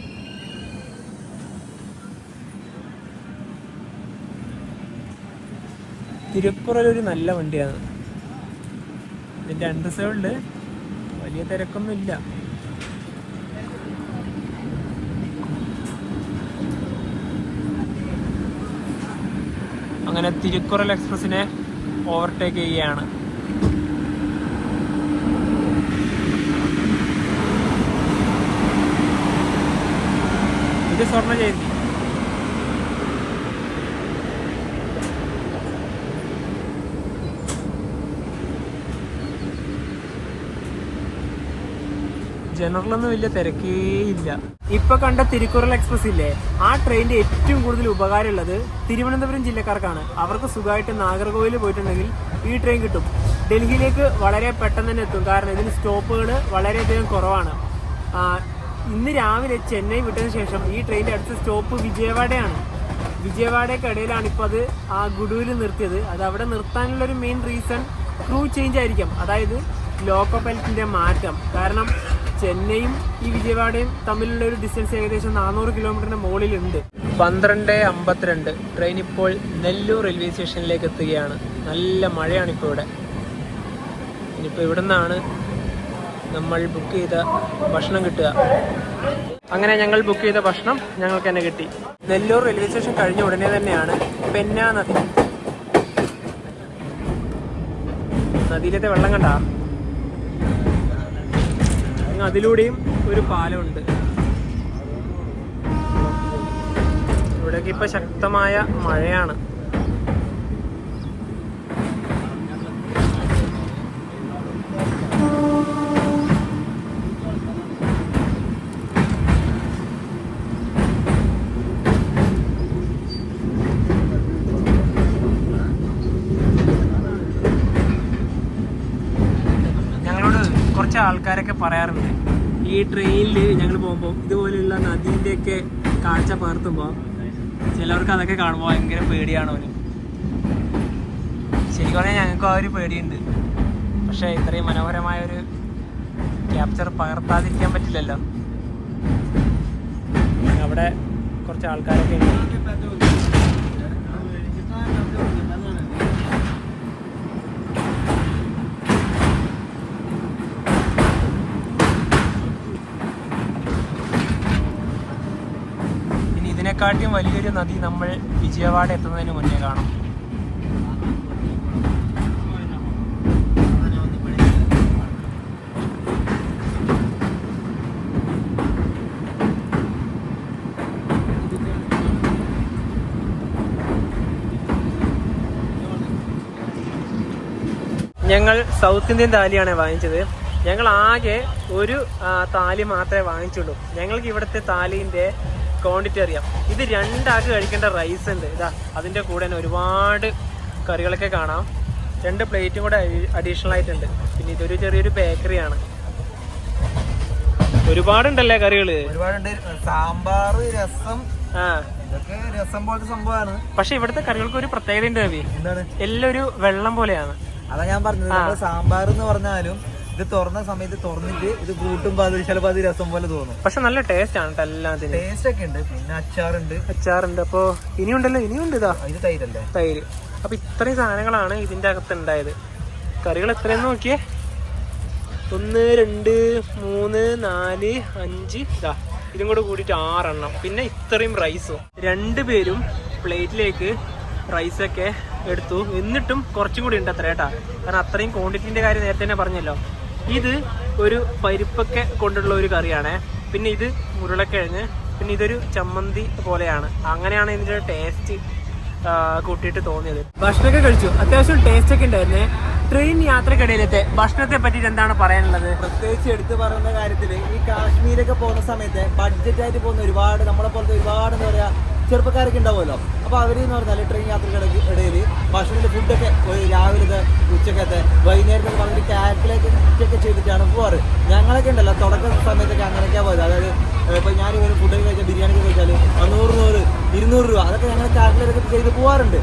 തിരുക്കുറലൊരു നല്ല വണ്ടിയാണ്. ഇതിൻ്റെ അൺറിസേർവ്ഡ് വലിയ തിരക്കൊന്നുമില്ല. അങ്ങനെ തിരുക്കുറൽ എക്സ്പ്രസിനെ ഓവർടേക്ക് ചെയ്യുകയാണ്. ഇത് സ്വർണ്ണ ജയന്തി. ജനറലൊന്നും വലിയ തിരക്കേയില്ല. ഇപ്പൊ കണ്ട തിരുക്കുറൽ എക്സ്പ്രസ് ഇല്ലേ, ആ ട്രെയിനിന്റെ ഏറ്റവും കൂടുതൽ ഉപകാരമുള്ളത് തിരുവനന്തപുരം ജില്ലക്കാർക്കാണ്. അവർക്ക് സുഖമായിട്ട് നാഗർകോവിൽ പോയിട്ടുണ്ടെങ്കിൽ ഈ ട്രെയിൻ കിട്ടും. ഡൽഹിയിലേക്ക് വളരെ പെട്ടെന്ന് തന്നെ എത്തും, കാരണം ഇതിന് സ്റ്റോപ്പുകൾ വളരെയധികം കുറവാണ്. ഇന്ന് രാവിലെ ചെന്നൈ വിട്ടതിന് ശേഷം ഈ ട്രെയിനിന്റെ അടുത്ത സ്റ്റോപ്പ് വിജയവാഡയാണ്. വിജയവാഡയ്ക്കിടയിലാണ് ഇപ്പോൾ അത് ആ ഗുഡുവിൽ നിർത്തിയത്. അത് അവിടെ നിർത്താനുള്ളൊരു മെയിൻ റീസൺ ക്രൂ ചേഞ്ച് ആയിരിക്കാം, അതായത് ലോക്കോ പൈലറ്റിന്റെ മാറ്റം. കാരണം ചെന്നൈയും ഈ വിജയവാഡയും തമ്മിലുള്ള ഒരു ഡിസ്റ്റൻസ് ഏകദേശം 400 കിലോമീറ്ററിന് മുകളിലുണ്ട്. 12:52 ട്രെയിൻ ഇപ്പോൾ നെല്ലൂർ റെയിൽവേ സ്റ്റേഷനിലേക്ക് എത്തുകയാണ്. നല്ല മഴയാണ് ഇപ്പോൾ ഇവിടെ. ഇനിയിപ്പോൾ ഇവിടെ നിന്നാണ് നമ്മൾ ബുക്ക് ചെയ്ത ഭക്ഷണം കിട്ടുക. അങ്ങനെ ഞങ്ങൾ ബുക്ക് ചെയ്ത ഭക്ഷണം ഞങ്ങൾക്ക് തന്നെ കിട്ടി. നെല്ലൂർ റെയിൽവേ സ്റ്റേഷൻ കഴിഞ്ഞ ഉടനെ തന്നെയാണ് പെന്ന നദി. നദിയിലത്തെ വെള്ളം കണ്ട, അതിലൂടെയും ഒരു പാലമുണ്ട്. ഇവിടേക്ക് ഇപ്പൊ ശക്തമായ മഴയാണ്. കുറച്ച് ആൾക്കാരൊക്കെ പറയാറുണ്ട് ഈ ട്രെയിനിൽ ഞങ്ങൾ പോകുമ്പോൾ ഇതുപോലെയുള്ള നദീൻ്റെയൊക്കെ കാഴ്ച പകർത്തുമ്പോൾ ചിലവർക്ക് അതൊക്കെ കാണുമ്പോൾ ഭയങ്കര പേടിയാണോ. ശരിക്കും പറഞ്ഞാൽ ഞങ്ങൾക്ക് ആ ഒരു പേടിയുണ്ട്. പക്ഷേ ഇത്രയും മനോഹരമായൊരു ക്യാപ്ചർ പകർത്താതിരിക്കാൻ പറ്റില്ലല്ലോ. അവിടെ കുറച്ച് ആൾക്കാരൊക്കെ ഉണ്ട്. ഇതിനെക്കാട്ടിയും വലിയൊരു നദി നമ്മൾ വിജയവാഡ എത്തുന്നതിന് മുന്നേ കാണും. ഞങ്ങൾ സൗത്ത് ഇന്ത്യൻ താലിയാണ് വാങ്ങിച്ചത്. ഞങ്ങൾ ആകെ ഒരു താലി മാത്രമേ വാങ്ങിച്ചുള്ളൂ. ഞങ്ങൾക്ക് ഇവിടുത്തെ താലിൻ്റെ ക്വാണ്ടിറ്റി അറിയാം. ഇത് 2 ആൾക്ക് കഴിക്കേണ്ട റൈസ് ഉണ്ട്. ഇതാ അതിൻ്റെ കൂടെ തന്നെ ഒരുപാട് കറികളൊക്കെ കാണാം. 2 പ്ലേറ്റും കൂടെ അഡീഷണൽ ആയിട്ടുണ്ട്. പിന്നെ ഇതൊരു ചെറിയൊരു ബേക്കറിയാണ്. ഒരുപാടുണ്ടല്ലേ കറികള്, ഒരുപാടുണ്ട്. സാമ്പാർ, രസം, ഇതൊക്കെ രസം പോലത്തെ സംഭവമാണ്. പക്ഷെ ഇവിടുത്തെ കറികൾക്ക് ഒരു പ്രത്യേകത ഉണ്ട് കവി. എന്താണ്? എല്ലാം ഒരു വെള്ളം പോലെയാണ്. അതാ ഞാൻ പറഞ്ഞത്. നമ്മള് സാമ്പാർ എന്ന് പറഞ്ഞാലും ഇത് തുറന്ന സമയത്ത് തുറന്നിട്ട് ഇത് കൂട്ടുമ്പോ അത് ചിലപ്പോ അത് രസം പോലെ തോന്നും. പക്ഷെ നല്ല ടേസ്റ്റ് ആണ് എല്ലാത്തിനും. ടേസ്റ്റ് ഒക്കെ ഉണ്ട്. പിന്നെ അച്ചാറുണ്ട്. അപ്പൊ ഇനിയുണ്ടല്ലോ, ഇനിയുണ്ട്. ഇതാ ഇത് തൈരല്ലേ, തൈര്. അപ്പൊ ഇത്രയും സാധനങ്ങളാണ് ഇതിന്റെ അകത്ത് ഉണ്ടായത്. കറികൾ എത്രയെന്ന് നോക്കിയേ. 1 2 3 4 5 ഇതാ ഇതും കൂടെ കൂടിയിട്ട് 6 എണ്ണം. പിന്നെ ഇത്രയും റൈസും. 2 പേരും പ്ലേറ്റിലേക്ക് റൈസൊക്കെ എടുത്തു. എന്നിട്ടും കുറച്ചും കൂടി ഉണ്ട് അത്ര കേട്ടാ. കാരണം അത്രയും ക്വാണ്ടിറ്റിന്റെ കാര്യം നേരത്തെ തന്നെ പറഞ്ഞല്ലോ. ഇത് ഒരു പരിപ്പൊക്കെ കൊണ്ടുള്ള ഒരു കറിയാണ്. പിന്നെ ഇത് ഉരുളക്കിഴങ്ങ്. പിന്നെ ഇതൊരു ചമ്മന്തി പോലെയാണ്. അങ്ങനെയാണ് ഇതിന്റെ ടേസ്റ്റ് കൂട്ടിയിട്ട് തോന്നിയത്. ഭക്ഷണമൊക്കെ കഴിച്ചു. അത്യാവശ്യം ടേസ്റ്റ് ഒക്കെ ഉണ്ടായിരുന്നേ. ട്രെയിൻ യാത്രക്കിടയിലത്തെ ഭക്ഷണത്തെ പറ്റിയിട്ട് എന്താണ് പറയാനുള്ളത്? പ്രത്യേകിച്ച് എടുത്തു പറയുന്ന കാര്യത്തില് ഈ കാശ്മീരൊക്കെ പോകുന്ന സമയത്ത് ബഡ്ജറ്റായിട്ട് പോകുന്ന ഒരുപാട് നമ്മളെ പോലത്തെ ഒരുപാട് എന്താ പറയാ ചെറുപ്പക്കാരൊക്കെ ഉണ്ടാവുമല്ലോ. അപ്പോൾ അവരെന്ന് പറഞ്ഞാൽ ട്രെയിൻ യാത്രകളുടെ ഇടയിൽ ഭക്ഷണത്തിൻ്റെ ഫുഡൊക്കെ രാവിലത്തെ ഉച്ചക്കത്തെ വൈകുന്നേരത്തെ വളരെ കാൽക്കുലേറ്റ് ചെയ്തിട്ടാണ് പോവാറ്. ഞങ്ങളൊക്കെ ഉണ്ടല്ലോ തുടക്ക സമയത്തൊക്കെ അങ്ങനെയൊക്കെയാണ് പോയത്. അതായത് ഇപ്പോൾ ഞാൻ ഫുഡൊക്കെ കഴിച്ചാൽ ബിരിയാണി കഴിച്ചാൽ 100 200 200 രൂപ അതൊക്കെ ഞങ്ങൾ കാൽക്കുലേറ്റ് ചെയ്ത് പോകാറുണ്ട്.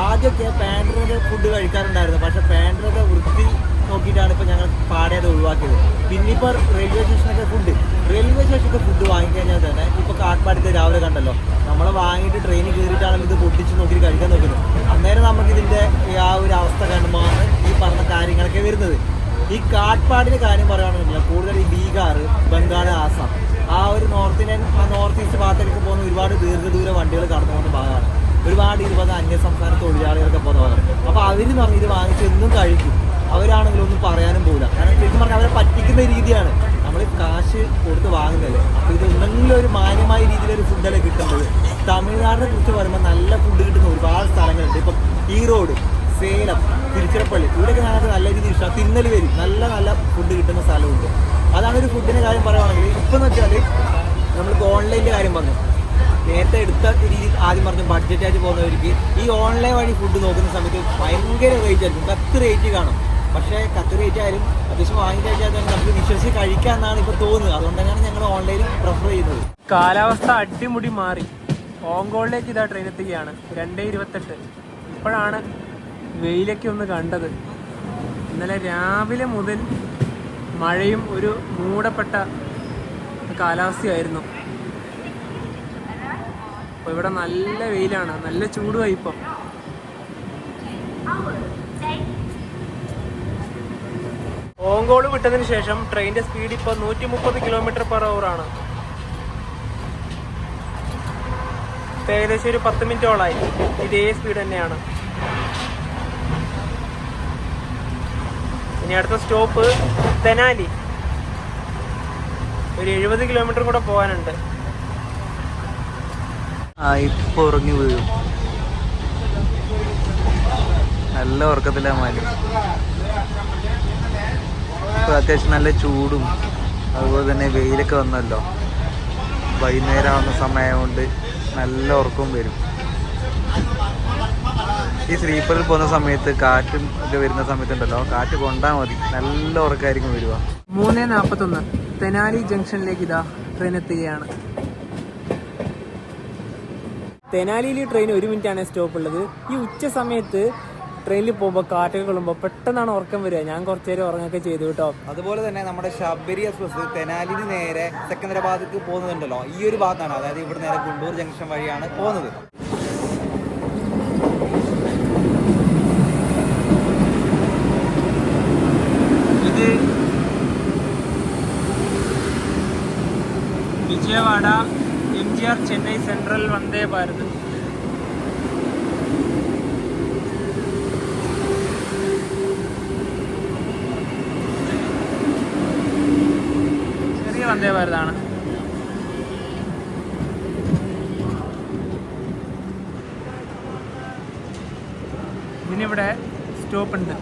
ആദ്യമൊക്കെ പാൻഡ്രയുടെ ഫുഡ് കഴിക്കാറുണ്ടായിരുന്നു. പക്ഷെ പാൻഡ്രയുടെ വൃത്തി നോക്കിയിട്ടാണ് ഇപ്പോൾ ഞങ്ങൾ പാടെ അത് ഒഴിവാക്കിയത്. പിന്നെ ഇപ്പോൾ റെയിൽവേ സ്റ്റേഷനൊക്കെ ഫുഡ് വാങ്ങിക്കഴിഞ്ഞാൽ തന്നെ ഇപ്പോൾ കാട്ട്പാടിത്തെ രാവിലെ കണ്ടല്ലോ, നമ്മൾ വാങ്ങിയിട്ട് ട്രെയിനിൽ കയറിയിട്ടാണ് ഇത് പൊട്ടിച്ച് നോക്കിയിട്ട് കഴിക്കാൻ നോക്കുന്നത്. അന്നേരം നമുക്ക് ഇതിൻ്റെ ആ ഒരു അവസ്ഥ കാണുമ്പോഴാണ് ഈ പറഞ്ഞ കാര്യങ്ങളൊക്കെ വരുന്നത്. ഈ കാട്ട്പാടിൻ്റെ കാര്യം പറയുകയാണെന്നുണ്ടെങ്കിൽ കൂടുതൽ ഈ ബീഹാർ, ബംഗാൾ, ആസാം ആ ഒരു നോർത്ത് ഈസ്റ്റ് ഭാഗത്തേക്ക് പോകുന്ന ഒരുപാട് ദീർഘദൂര വണ്ടികൾ കടന്നു പോകുന്ന ഭാഗമാണ്. ഒരുപാട് ഇതുപോലെ അന്യസംസ്ഥാന തൊഴിലാളികളൊക്കെ പോകുന്ന ഭാഗം. അപ്പോൾ അവരെന്ന് പറഞ്ഞാൽ ഇത് വാങ്ങിച്ച് എന്നും കഴിക്കും. അവരാണെങ്കിലും ഒന്നും പറയാനും പോകില്ല. കാരണം ശരിക്കും പറഞ്ഞാൽ അവരെ പറ്റിക്കുന്ന രീതിയാണ്. നമ്മൾ കാശ് കൊടുത്ത് വാങ്ങുന്നതല്ലേ. അപ്പോൾ ഇത് എന്തെങ്കിലും ഒരു മാന്യമായ രീതിയിലൊരു ഫുഡല്ലേ കിട്ടുന്നത്. തമിഴ്നാടിനെ കുറിച്ച് പറയുമ്പോൾ നല്ല ഫുഡ് കിട്ടുന്ന ഒരുപാട് സ്ഥലങ്ങളുണ്ട്. ഇപ്പം ഈറോഡ്, സേലം, തിരുച്ചിറപ്പള്ളി, ഇവിടെയൊക്കെ ഞങ്ങൾക്ക് നല്ല രീതിയിൽ ഇഷ്ടം. തിന്നൽ വരും, നല്ല നല്ല ഫുഡ് കിട്ടുന്ന സ്ഥലമുണ്ട്. അതാണ് ഒരു ഫുഡിൻ്റെ കാര്യം പറയുകയാണെങ്കിൽ. ഇപ്പം എന്ന് വെച്ചാൽ നമ്മൾക്ക് ഓൺലൈനിൻ്റെ കാര്യം പറഞ്ഞു, നേരത്തെ എടുത്ത രീതി ആദ്യം പറഞ്ഞു ബഡ്ജറ്റായിട്ട് പോകുന്നവർക്ക് ഈ ഓൺലൈൻ വഴി ഫുഡ് നോക്കുന്ന സമയത്ത് ഭയങ്കര റേറ്റ് ആയിരിക്കും. 10 റേറ്റ് കാണും. പക്ഷേ 10 റേറ്റ് ആയാലും അത്യാവശ്യം വാങ്ങി കഴിച്ചാൽ തന്നെ നമുക്ക് വിശ്വസിച്ച് കഴിക്കാമെന്നാണ് ഇപ്പോൾ തോന്നുന്നത്. അതുകൊണ്ട് തന്നെയാണ് ഞങ്ങൾ ഓൺലൈനിൽ പ്രിഫർ ചെയ്യുന്നത്. കാലാവസ്ഥ അടിമുടി മാറി. ഹോങ്കോളിലേക്ക് ഇതാ ട്രെയിൻ എത്തുകയാണ്. 2:28. ഇപ്പോഴാണ് വെയിലൊക്കെ ഒന്ന് കണ്ടത്. ഇന്നലെ രാവിലെ മുതൽ മഴയും ഒരു മൂടപ്പെട്ട കാലാവസ്ഥയായിരുന്നു. അപ്പോൾ ഇവിടെ നല്ല വെയിലാണ്, നല്ല ചൂടുമായി ഇപ്പം. ഹോങ്കോള് വിട്ടതിന് ശേഷം ട്രെയിനിന്റെ സ്പീഡ് ഇപ്പോൾ 130 km/h ആണ്. ഏകദേശം ഒരു 10 മിനിറ്റോളായി ഇതേ സ്പീഡ് തന്നെയാണ്. ഇനി അടുത്ത സ്റ്റോപ്പ് തെനാലി. ഒരു 70 കിലോമീറ്റർ കൂടെ പോകാനുണ്ട്. ഇപ്പൊ ഉറങ്ങി വീഴും. നല്ല ഉറക്കത്തിലാ മാലി. ഇപ്പൊ അത്യാവശ്യം നല്ല ചൂടും അതുപോലെ തന്നെ വെയിലൊക്കെ വന്നല്ലോ. വൈകുന്നേരം ആവുന്ന സമയമായതുകൊണ്ട് നല്ല ഉറക്കവും വരും. ഈ സ്ലീപ്പറിൽ പോകുന്ന സമയത്ത് കാറ്റും ഒക്കെ വരുന്ന സമയത്തുണ്ടല്ലോ, കാറ്റ് കൊണ്ടാൽ മതി, നല്ല ഉറക്കമായിരിക്കും വരിക. 3:41 തെനാലി ജംഗ്ഷനിലേക്ക് ഇതാ ട്രെയിൻ എത്തുകയാണ്. തെനാലിയിൽ ട്രെയിൻ 1 മിനിറ്റാണ് സ്റ്റോപ്പ് ഉള്ളത്. ഈ ഉച്ച സമയത്ത് ട്രെയിനിൽ പോകുമ്പോൾ കാറ്റൊക്കെ കൊള്ളുമ്പോൾ പെട്ടെന്നാണ് ഉറക്കം വരിക. ഞാൻ കുറച്ചു നേരം ഉറങ്ങൊക്കെ ചെയ്തു കേട്ടോ. അതുപോലെ തന്നെ നമ്മുടെ ശബരി എക്സ്പ്രസ് തെനാലിന് നേരെ സെക്കന്ദരാബാദിലേക്ക് പോകുന്നുണ്ടല്ലോ, ഈ ഒരു ഭാഗത്താണ്. അതായത് ഇവിടെ നേരെ ഗുണ്ടൂർ ജംഗ്ഷൻ വഴിയാണ് പോകുന്നത്. ഇത് വിജയവാഡ MGR ചെന്നൈ സെൻട്രൽ വന്ദേ ഭാരത്. ചെറിയ വന്ദേ ഭാരതാണ്. ഇതിനിവിടെ സ്റ്റോപ്പ് ഉണ്ട്.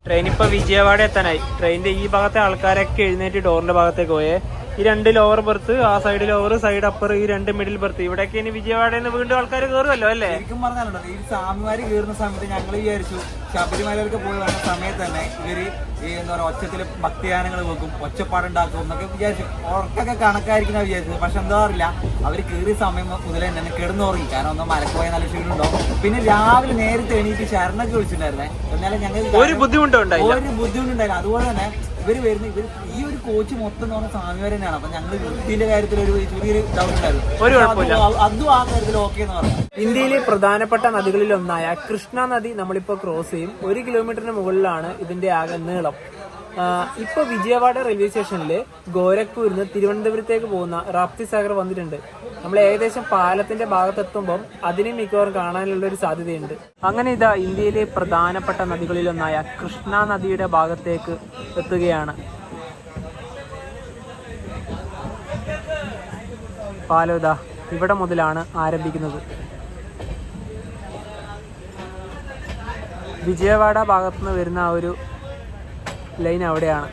ട്രെയിൻ ഇപ്പോൾ വിജയവാഡ എത്താനായി. ട്രെയിനിന്റെ ഈ ഭാഗത്തെ ആൾക്കാരൊക്കെ എഴുന്നേറ്റ് ഡോറിന്റെ ഭാഗത്തേക്ക് പോയേ. ഈ 2 ലോവർ ബർത്ത്, ആ സൈഡ് ലോവർ, സൈഡ് അപ്പർ, ഈ 2 മിഡിൽ ബർത്ത്. ഇവിടെയൊക്കെ ഇനി വിജയവാഡയിൽ നിന്ന് വീണ്ടും ആൾക്കാർ കയറുമല്ലോ അല്ലേ? ശരിക്കും പറഞ്ഞാലുണ്ടോ, ഈ സ്വാമിമാര് കയറുന്ന സമയത്ത് ഞങ്ങൾ വിചാരിച്ചു ശബരിമലയിലൊക്കെ പോയി വരുന്ന സമയത്ത് തന്നെ ഇവര് ഈ എന്താ പറയുക ഒച്ചത്തിൽ ഭക്തിഗാനങ്ങൾ വെക്കും, ഒച്ചപ്പാടുണ്ടാക്കും എന്നൊക്കെ വിചാരിച്ചു. ഉറക്കൊക്കെ കണക്കായിരിക്കുന്ന വിചാരിച്ചത്. പക്ഷെ എന്താ അറിയില്ല, അവർ കയറിയ സമയം മുതൽ തന്നെ കിടന്നുറങ്ങി. കാരണം ഒന്നും മലക്കുപോയ നല്ല ക്ഷീണുണ്ടാവും. പിന്നെ രാവിലെ നേരത്തെ എണീറ്റ് ശരണൊക്കെ വിളിച്ചിട്ടുണ്ടായിരുന്നേ. എന്നാലും ഞങ്ങൾ ഒരു ബുദ്ധിമുട്ടുണ്ടായില്ല. അതുപോലെ തന്നെ ഇവര് ഈ ഒരു കോച്ച് മൊത്തം എന്ന് പറഞ്ഞ സ്വാമിമാർ തന്നെയാണ്. അപ്പൊ ഞങ്ങൾ വൃത്തിന്റെ കാര്യത്തിൽ ഒരു ചെറിയൊരു ഡൗട്ട് ഉണ്ടായിരുന്നു. അതും ആ കാര്യത്തിൽ ഓക്കെ എന്ന് പറഞ്ഞു. ഇന്ത്യയിലെ പ്രധാനപ്പെട്ട നദികളിൽ ഒന്നായ കൃഷ്ണ നദി നമ്മളിപ്പോൾ ക്രോസ് ചെയ്യും. 1 കിലോമീറ്ററിന് മുകളിലാണ് ഇതിന്റെ ആകെ നീളം. ഇപ്പോൾ വിജയവാഡ റെയിൽവേ സ്റ്റേഷനിൽ ഗോരഖ്പൂരിൽ നിന്ന് തിരുവനന്തപുരത്തേക്ക് പോകുന്ന റാപ്തി സാഗർ വന്നിട്ടുണ്ട്. നമ്മൾ ഏകദേശം പാലത്തിന്റെ ഭാഗത്തെത്തുമ്പം അതിനെ മിക്കവാറും കാണാനുള്ള ഒരു സാധ്യതയുണ്ട്. അങ്ങനെ ഇതാ ഇന്ത്യയിലെ പ്രധാനപ്പെട്ട നദികളിലൊന്നായ കൃഷ്ണ നദിയുടെ ഭാഗത്തേക്ക് എത്തുകയാണ്. പാലം ഇതാ ഇവിടെ മുതലാണ് ആരംഭിക്കുന്നത്. വിജയവാഡ ഭാഗത്തുനിന്ന് വരുന്ന ആ ഒരു ലൈൻ അവിടെയാണ്.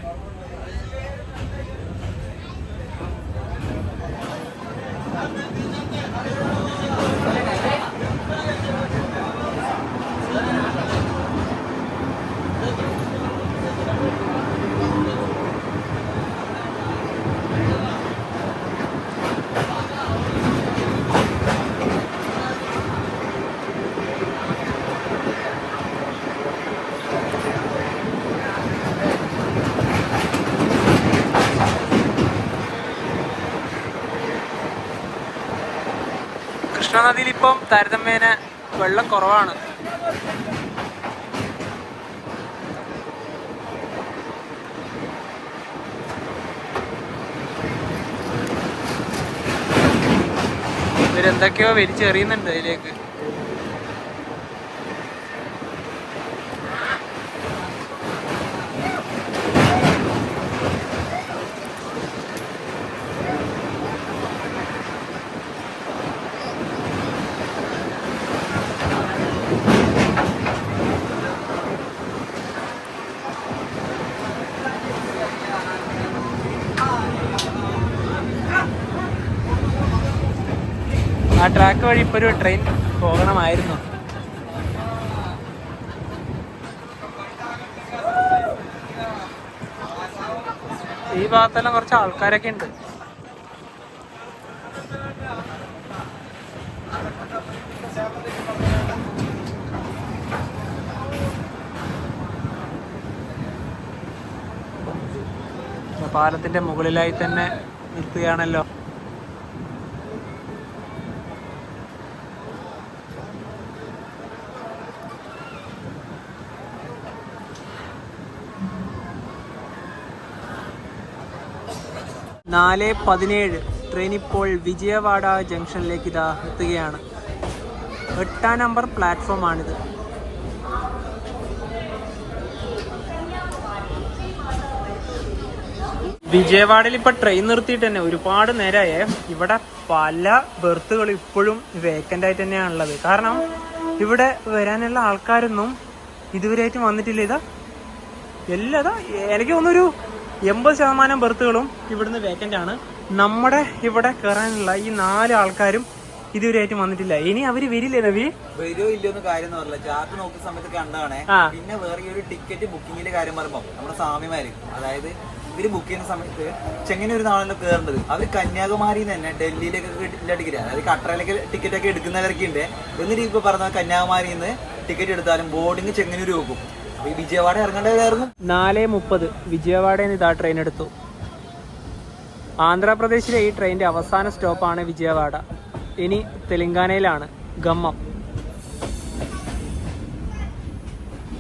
കൃഷ്ണനദിയിൽ ഇപ്പം താരതമ്യേന വെള്ളം കുറവാണ്. ഇവരെന്തൊക്കെയോ വലിച്ചെറിയുന്നുണ്ട് അതിലേക്ക്. ആ ട്രാക്ക് വഴി ഇപ്പോൾ ഒരു ട്രെയിൻ പോകണമായിരുന്നു. ഈ ഭാഗത്തെല്ലാം കുറച്ച് ആൾക്കാരൊക്കെ ഉണ്ട്. പാലത്തിന്റെ മുകളിലായി തന്നെ നിർത്തുകയാണല്ലോ. നാല് 17 ട്രെയിൻ ഇപ്പോൾ വിജയവാഡ ജംഗ്ഷനിലേക്ക് ഇതാ എത്തുകയാണ്. 8-ാം നമ്പർ പ്ലാറ്റ്ഫോമാണിത്. വിജയവാഡയിൽ ഇപ്പൊ ട്രെയിൻ നിർത്തിയിട്ട് തന്നെ ഒരുപാട് നേരമായേ. ഇവിടെ പല ബെർത്തുകളും ഇപ്പോഴും വേക്കൻ്റ് ആയിട്ട് തന്നെയാണുള്ളത്. കാരണം ഇവിടെ വരാനുള്ള ആൾക്കാരൊന്നും ഇതുവരെയായിട്ടും വന്നിട്ടില്ല. ഇതാ എനിക്ക് തോന്നുന്നൊരു 80% ബെർത്തുകളും ഇവിടുന്ന് വേക്കൻ്റ് ആണ്. നമ്മുടെ ഇവിടെ കയറാനുള്ള ഈ 4 ആൾക്കാരും ഇതുവരെയായിട്ടും വന്നിട്ടില്ല. ഇനി അവര് വരില്ലേ നവി? വരുമോ ഇല്ലയോന്ന് കാര്യം പറഞ്ഞില്ല. ചാർട്ട് നോക്കുന്ന സമയത്ത് കണ്ടാണേ. പിന്നെ വേറെ ഒരു ടിക്കറ്റ് ബുക്കിങ്ങിന്റെ കാര്യം പറയുമ്പോ നമ്മുടെ സ്വാമിമാര്, അതായത് ഇവര് ബുക്ക് ചെയ്യുന്ന സമയത്ത് ചെങ്ങന്നൂർ നാളെ കയറേണ്ടത് അവർ കന്യാകുമാരിയിൽ നിന്ന് തന്നെ ഡൽഹിയിലേക്ക് ടിക്കറ്റ്, അതായത് കട്ടറയിലേക്ക് ടിക്കറ്റ് ഒക്കെ എടുക്കുന്നവരൊക്കെ ഉണ്ട്. എന്നിട്ട് ഇപ്പൊ പറഞ്ഞ കന്യാകുമാരിയിൽ നിന്ന് ടിക്കറ്റ് എടുത്താലും ബോർഡിങ് ചെങ്ങന്നൂർ പോകും. അപ്പൊ ഈ വിജയവാഡ ഇറങ്ങേണ്ടതായിരുന്നു. 4:30 വിജയവാഡയിൽ നിന്ന് ഇതാ ട്രെയിൻ എടുത്തു. ആന്ധ്രാപ്രദേശിലെ ഈ ട്രെയിനിന്റെ അവസാന സ്റ്റോപ്പാണ് വിജയവാഡ. ഇനി തെലങ്കാനയിലാണ് ഗമ്മം.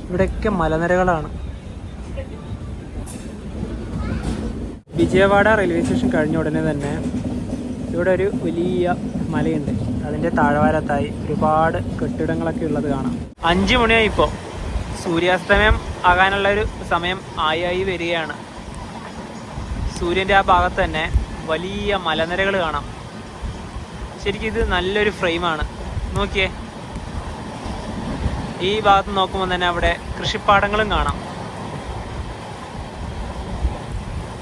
ഇവിടെയൊക്കെ മലനിരകളാണ്. വിജയവാഡ റെയിൽവേ സ്റ്റേഷൻ കഴിഞ്ഞ ഉടനെ തന്നെ ഇവിടെ ഒരു വലിയ മലയുണ്ട്. അതിൻ്റെ താഴ്വാരത്തായി ഒരുപാട് കെട്ടിടങ്ങളൊക്കെ ഉള്ളത് കാണാം. 5 മണിയായി ഇപ്പോൾ. സൂര്യാസ്തമയം ആകാനുള്ള ഒരു സമയം ആയി വരികയാണ്. സൂര്യൻ്റെ ആ ഭാഗത്ത് തന്നെ വലിയ മലനിരകൾ കാണാം. ശരിക്കും ഇത് നല്ലൊരു ഫ്രെയിമാണ്. നോക്കിയേ, ഈ ഭാഗത്ത് നോക്കുമ്പോൾ തന്നെ അവിടെ കൃഷിപ്പാടങ്ങളും കാണാം.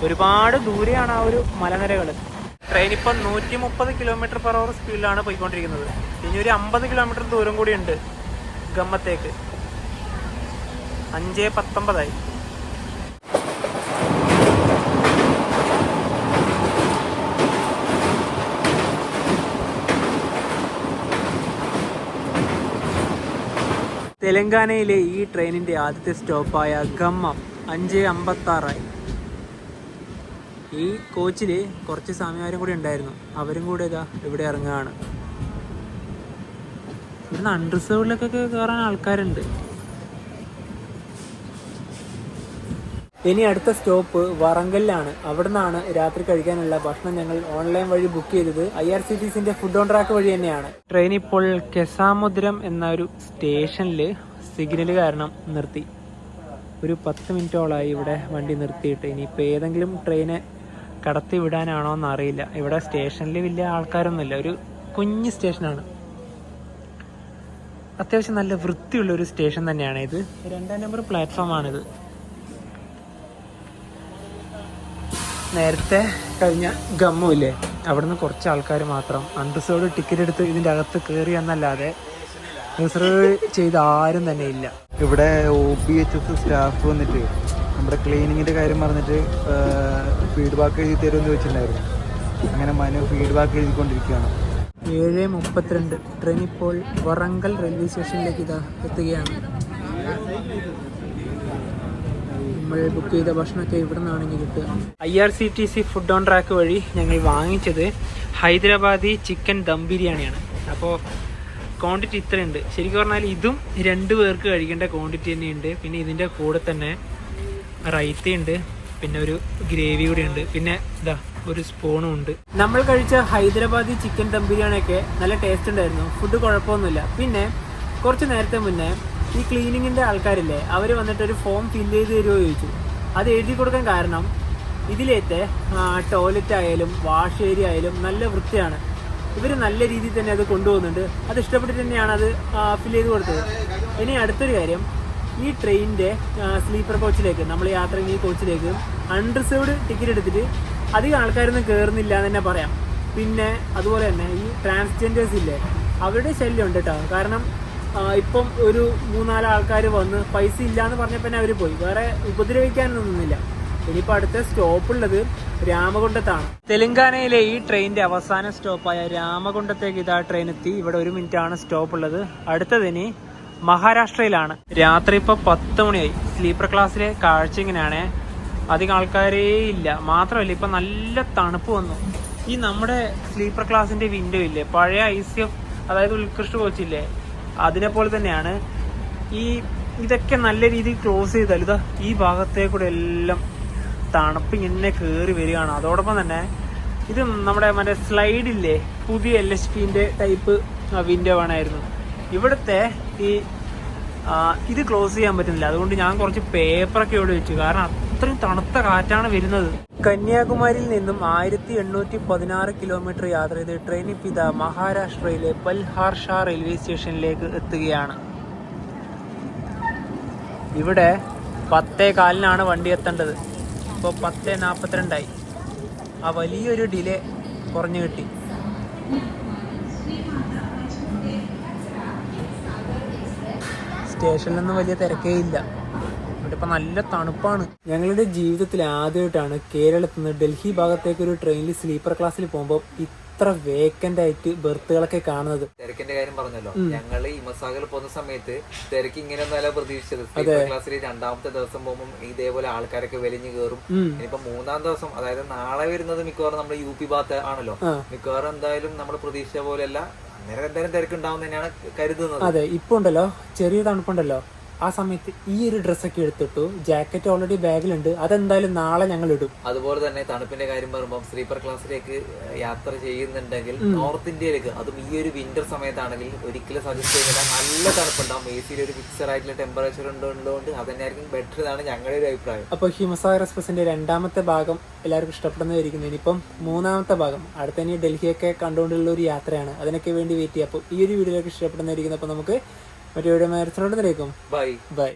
ഒരുപാട് ദൂരെയാണ് ആ ഒരു മലനിരകൾ. ട്രെയിൻ ഇപ്പം 130 km/h സ്പീഡിലാണ് പോയിക്കൊണ്ടിരിക്കുന്നത്. ഇനി ഒരു 50 കിലോമീറ്റർ ദൂരം കൂടി ഉണ്ട് ഗമ്മത്തേക്ക്. 5:19 തെലങ്കാനയിലെ ഈ ട്രെയിനിൻ്റെ ആദ്യത്തെ സ്റ്റോപ്പായ ഗമ്മം 5:56 ഈ കോച്ചിൽ കുറച്ച് സ്വാമിമാരും കൂടി ഉണ്ടായിരുന്നു. അവരും കൂടെ ഇതാ ഇവിടെ ഇറങ്ങുകയാണ്. ഇവിടുന്ന് അൺറിസർവ്ഡിലേക്കൊക്കെ കയറാൻ ആൾക്കാരുണ്ട്. ഇനി അടുത്ത സ്റ്റോപ്പ് വറങ്കലിലാണ്. അവിടെ നിന്നാണ് രാത്രി കഴിക്കാനുള്ള ഭക്ഷണം ഞങ്ങൾ ഓൺലൈൻ വഴി ബുക്ക് ചെയ്തത്. IRCTCന്റെ ഫുഡ് ഓൺ ട്രാക്ക് വഴി തന്നെയാണ്. ട്രെയിൻ ഇപ്പോൾ കെസാമുദ്രം എന്ന ഒരു സ്റ്റേഷനിൽ സിഗ്നൽ കാരണം നിർത്തി. ഒരു 10 മിനിറ്റോളായി ഇവിടെ വണ്ടി നിർത്തിയിട്ട്. ഇനിയിപ്പോൾ ഏതെങ്കിലും ട്രെയിന് കടത്തി വിടാനാണോ എന്നറിയില്ല. ഇവിടെ സ്റ്റേഷനിൽ വലിയ ആൾക്കാരൊന്നുമില്ല. ഒരു കുഞ്ഞ് സ്റ്റേഷനാണ്. അത്യാവശ്യം നല്ല വൃത്തിയുള്ളൊരു സ്റ്റേഷൻ തന്നെയാണ് ഇത്. 2-ാം നമ്പർ പ്ലാറ്റ്ഫോമാണിത്. നേരത്തെ കഴിഞ്ഞ ഗമ്മുമില്ലേ, അവിടെ നിന്ന് കുറച്ച് ആൾക്കാർ മാത്രം അൺറിസർവ്ഡ് ടിക്കറ്റ് എടുത്ത് ഇതിൻ്റെ അകത്ത് കയറി എന്നല്ലാതെ റിസർവ് ചെയ്ത് ആരും തന്നെ ഇല്ല. ഇവിടെ OPHS സ്റ്റാഫ് വന്നിട്ട് നമ്മുടെ ക്ലീനിങ്ങിൻ്റെ കാര്യം പറഞ്ഞിട്ട് ഫീഡ്ബാക്ക് എഴുതി തരുമെന്ന് ചോദിച്ചിട്ടുണ്ടായിരുന്നു. അങ്ങനെ മനു ഫീഡ്ബാക്ക് എഴുതിക്കൊണ്ടിരിക്കുകയാണ്. 7:32 ട്രെയിൻ ഇപ്പോൾ വറങ്കൽ റെയിൽവേ സ്റ്റേഷനിലേക്ക് ഇതാ എത്തുകയാണ്. നമ്മൾ ബുക്ക് ചെയ്ത ഭക്ഷണമൊക്കെ ഇവിടെ നിന്നാണെങ്കിൽ കിട്ടുക. IRCTC ഫുഡ് ഓൺ ട്രാക്ക് വഴി ഞങ്ങൾ വാങ്ങിച്ചത് ഹൈദരാബാദി ചിക്കൻ ദം ബിരിയാണിയാണ്. അപ്പോൾ ക്വാണ്ടിറ്റി ഇത്രയുണ്ട്. ശരിക്കും പറഞ്ഞാൽ ഇതും 2 പേർക്ക് കഴിക്കേണ്ട ക്വാണ്ടിറ്റി തന്നെയുണ്ട്. പിന്നെ ഇതിൻ്റെ കൂടെ തന്നെ റൈത്തയുണ്ട്, പിന്നെ ഒരു ഗ്രേവി കൂടി ഉണ്ട്, പിന്നെ ഇതാ ഒരു സ്പൂണും ഉണ്ട്. നമ്മൾ കഴിച്ച ഹൈദരാബാദി ചിക്കൻ ദം ബിരിയാണിയൊക്കെ നല്ല ടേസ്റ്റ് ഉണ്ടായിരുന്നു, ഫുഡ് കുഴപ്പമൊന്നുമില്ല. പിന്നെ കുറച്ച് നേരത്തെ മുന്നേ ഈ ക്ലീനിങ്ങിൻ്റെ ആൾക്കാരില്ലേ, അവർ വന്നിട്ട് ഒരു ഫോം ഫില്ല് ചെയ്ത് തരുമോ ചോദിച്ചു. അത് എഴുതി കൊടുക്കാൻ കാരണം ഇതിലേത്തെ ടോയ്ലറ്റ് ആയാലും വാഷ് ഏരിയ ആയാലും നല്ല വൃത്തിയാണ്. ഇവർ നല്ല രീതിയിൽ തന്നെ അത് കൊണ്ടുപോകുന്നുണ്ട്. അത് ഇഷ്ടപ്പെട്ടിട്ട് തന്നെയാണ് അത് ഫില്ല് ചെയ്ത് കൊടുത്തത്. ഇനി അടുത്തൊരു കാര്യം, ഈ ട്രെയിനിൻ്റെ സ്ലീപ്പർ കോച്ചിലേക്ക്, നമ്മൾ യാത്ര ചെയ്യുന്ന ഈ കോച്ചിലേക്ക് അൺറിസർവ്ഡ് ടിക്കറ്റ് എടുത്തിട്ട് അധികം ആൾക്കാരൊന്നും കയറുന്നില്ല എന്ന് തന്നെ പറയാം. പിന്നെ അതുപോലെ തന്നെ ഈ ട്രാൻസ്ജെൻഡേഴ്സ് ഇല്ലേ, അവരുടെ ശല്യം ഉണ്ട് കേട്ടോ. കാരണം ഇപ്പം ഒരു 3-4 ആൾക്കാർ വന്ന് പൈസ ഇല്ല എന്ന് പറഞ്ഞപ്പോൾ തന്നെ അവർ പോയി, വേറെ ഉപദ്രവിക്കാനൊന്നും നിന്നില്ല. ഇനിയിപ്പോൾ അടുത്ത സ്റ്റോപ്പുള്ളത് രാമകുണ്ടത്താണ്. തെലങ്കാനയിലെ ഈ ട്രെയിനിൻ്റെ അവസാന സ്റ്റോപ്പായ രാമകുണ്ടത്തേക്ക് ഇതാ ട്രെയിൻ എത്തി. ഇവിടെ 1 മിനിറ്റാണ് സ്റ്റോപ്പ് ഉള്ളത്. അടുത്തതിന് മഹാരാഷ്ട്രയിലാണ്. രാത്രി ഇപ്പോൾ 10 മണിയായി. സ്ലീപ്പർ ക്ലാസ്സിലെ കാഴ്ച ഇങ്ങനെയാണ്, അധികം ആൾക്കാരേ ഇല്ല. മാത്രമല്ല ഇപ്പം നല്ല തണുപ്പ് വന്നു. ഈ നമ്മുടെ സ്ലീപ്പർ ക്ലാസ്സിൻ്റെ വിൻഡോ ഇല്ലേ, പഴയ ICF അതായത് ഉത്കൃഷ്ട കോച്ചില്ലേ, അതിനെപ്പോലെ തന്നെയാണ്. ഇതൊക്കെ നല്ല രീതിയിൽ ക്ലോസ് ചെയ്താൽ ഇതാ ഈ ഭാഗത്തേക്കൂടെ എല്ലാം തണുപ്പ് ഇങ്ങനെ കയറി വരികയാണ്. അതോടൊപ്പം തന്നെ ഇത് നമ്മുടെ മറ്റേ സ്ലൈഡില്ലേ, പുതിയ LHPൻ്റെ ടൈപ്പ് വിൻഡോ വേണമായിരുന്നു. ഇവിടുത്തെ ഇത് ക്ലോസ് ചെയ്യാൻ പറ്റുന്നില്ല. അതുകൊണ്ട് ഞാൻ കുറച്ച് പേപ്പറൊക്കെ ഇവിടെ വെച്ചു, കാരണം അത്രയും തണുത്ത കാറ്റാണ് വരുന്നത്. കന്യാകുമാരിയിൽ നിന്നും 1816 കിലോമീറ്റർ യാത്ര ചെയ്ത് ട്രെയിൻ ഇപ്പോൾ ഇതാ മഹാരാഷ്ട്രയിലെ പൽഹാർഷ റെയിൽവേ സ്റ്റേഷനിലേക്ക് എത്തുകയാണ്. ഇവിടെ 10:15 വണ്ടി എത്തേണ്ടത്. ഇപ്പോൾ 10:42. ആ വലിയൊരു ഡിലേ കുറഞ്ഞു കിട്ടി. സ്റ്റേഷനിലൊന്നും വലിയ തിരക്കേ ഇല്ല. ഇവിടെ ഇപ്പം നല്ല തണുപ്പാണ്. ഞങ്ങളുടെ ജീവിതത്തിൽ ആദ്യമായിട്ടാണ് കേരളത്തിൽ നിന്ന് ഡൽഹി ഭാഗത്തേക്ക് ഒരു ട്രെയിനിൽ സ്ലീപ്പർ ക്ലാസ്സിൽ പോകുമ്പോൾ ഇത്ര വേക്കന്റ് ആയിട്ട് ബെർത്തുകളൊക്കെ കാണുന്നത്. തിരക്കിന്റെ കാര്യം പറഞ്ഞല്ലോ, ഞങ്ങൾ ഈ മസാഗിൽ പോകുന്ന സമയത്ത് തിരക്ക് ഇങ്ങനെയൊന്നും അല്ല പ്രതീക്ഷിച്ചത്. സ്ലീപ്പർ ക്ലാസ്സിൽ 2ാമത്തെ ദിവസം പോകുമ്പോൾ ഇതേപോലെ ആൾക്കാരൊക്കെ വലിഞ്ഞു കയറും. ഇനിയിപ്പോ 3ാം ദിവസം, അതായത് നാളെ വരുന്നത് മിക്കവാറും നമ്മുടെ UP ഭാഗത്ത് ആണല്ലോ. മിക്കവാറും എന്തായാലും നമ്മൾ പ്രതീക്ഷിച്ച പോലെയല്ല, അന്നേരം എന്തായാലും തിരക്കുണ്ടാവും തന്നെയാണ് കരുതുന്നത്. അതെ, ഇപ്പൊ ഉണ്ടല്ലോ ചെറിയ തണുപ്പുണ്ടല്ലോ, ആ സമയത്ത് ഈ ഒരു ഡ്രസ്സൊക്കെ എടുത്തിട്ടു. ജാക്കറ്റ് ഓൾറെഡി ബാഗിലുണ്ട്, അതെന്തായാലും നാളെ ഞങ്ങൾ ഇടും. അതുപോലെ തന്നെ തണുപ്പിന്റെ കാര്യം പറയുമ്പോൾ സ്ലീപ്പർ ക്ലാസ്സിലേക്ക് യാത്ര ചെയ്യുന്നുണ്ടെങ്കിൽ നോർത്ത് ഇന്ത്യയിലേക്ക്, അതും ഈ ഒരു വിന്റർ സമയത്താണെങ്കിൽ ഒരിക്കലും സജസ്റ്റ് ചെയ്യുന്നില്ല. നല്ല തണുപ്പുണ്ടാവും. AC ഒരു ഫിക്സഡ് ആയിട്ടുള്ള ടെമ്പറേച്ചർ ഉള്ളതുകൊണ്ട് അത് തന്നെയായിരിക്കും ബെറ്റർ എന്നാണ് ഞങ്ങളുടെ ഒരു അഭിപ്രായം. അപ്പോൾ ഹിമസാഗർ എക്സ്പ്രസിന്റെ 2ാമത്തെ ഭാഗം എല്ലാവർക്കും ഇഷ്ടപ്പെടുന്നതായിരിക്കും. ഇനിയിപ്പം 3ാമത്തെ ഭാഗം അടുത്ത ഇനി ഡൽഹിയൊക്കെ കണ്ടുകൊണ്ടുള്ള ഒരു യാത്രയാണ്, അതിനൊക്കെ വേണ്ടി വെയിറ്റ് ചെയ്യാം. അപ്പോൾ ഈ ഒരു വീഡിയോയിലേക്ക് ഇഷ്ടപ്പെടുന്നതായിരിക്കും. അപ്പോൾ നമുക്ക് മറ്റേ വീഡിയോ ബൈ.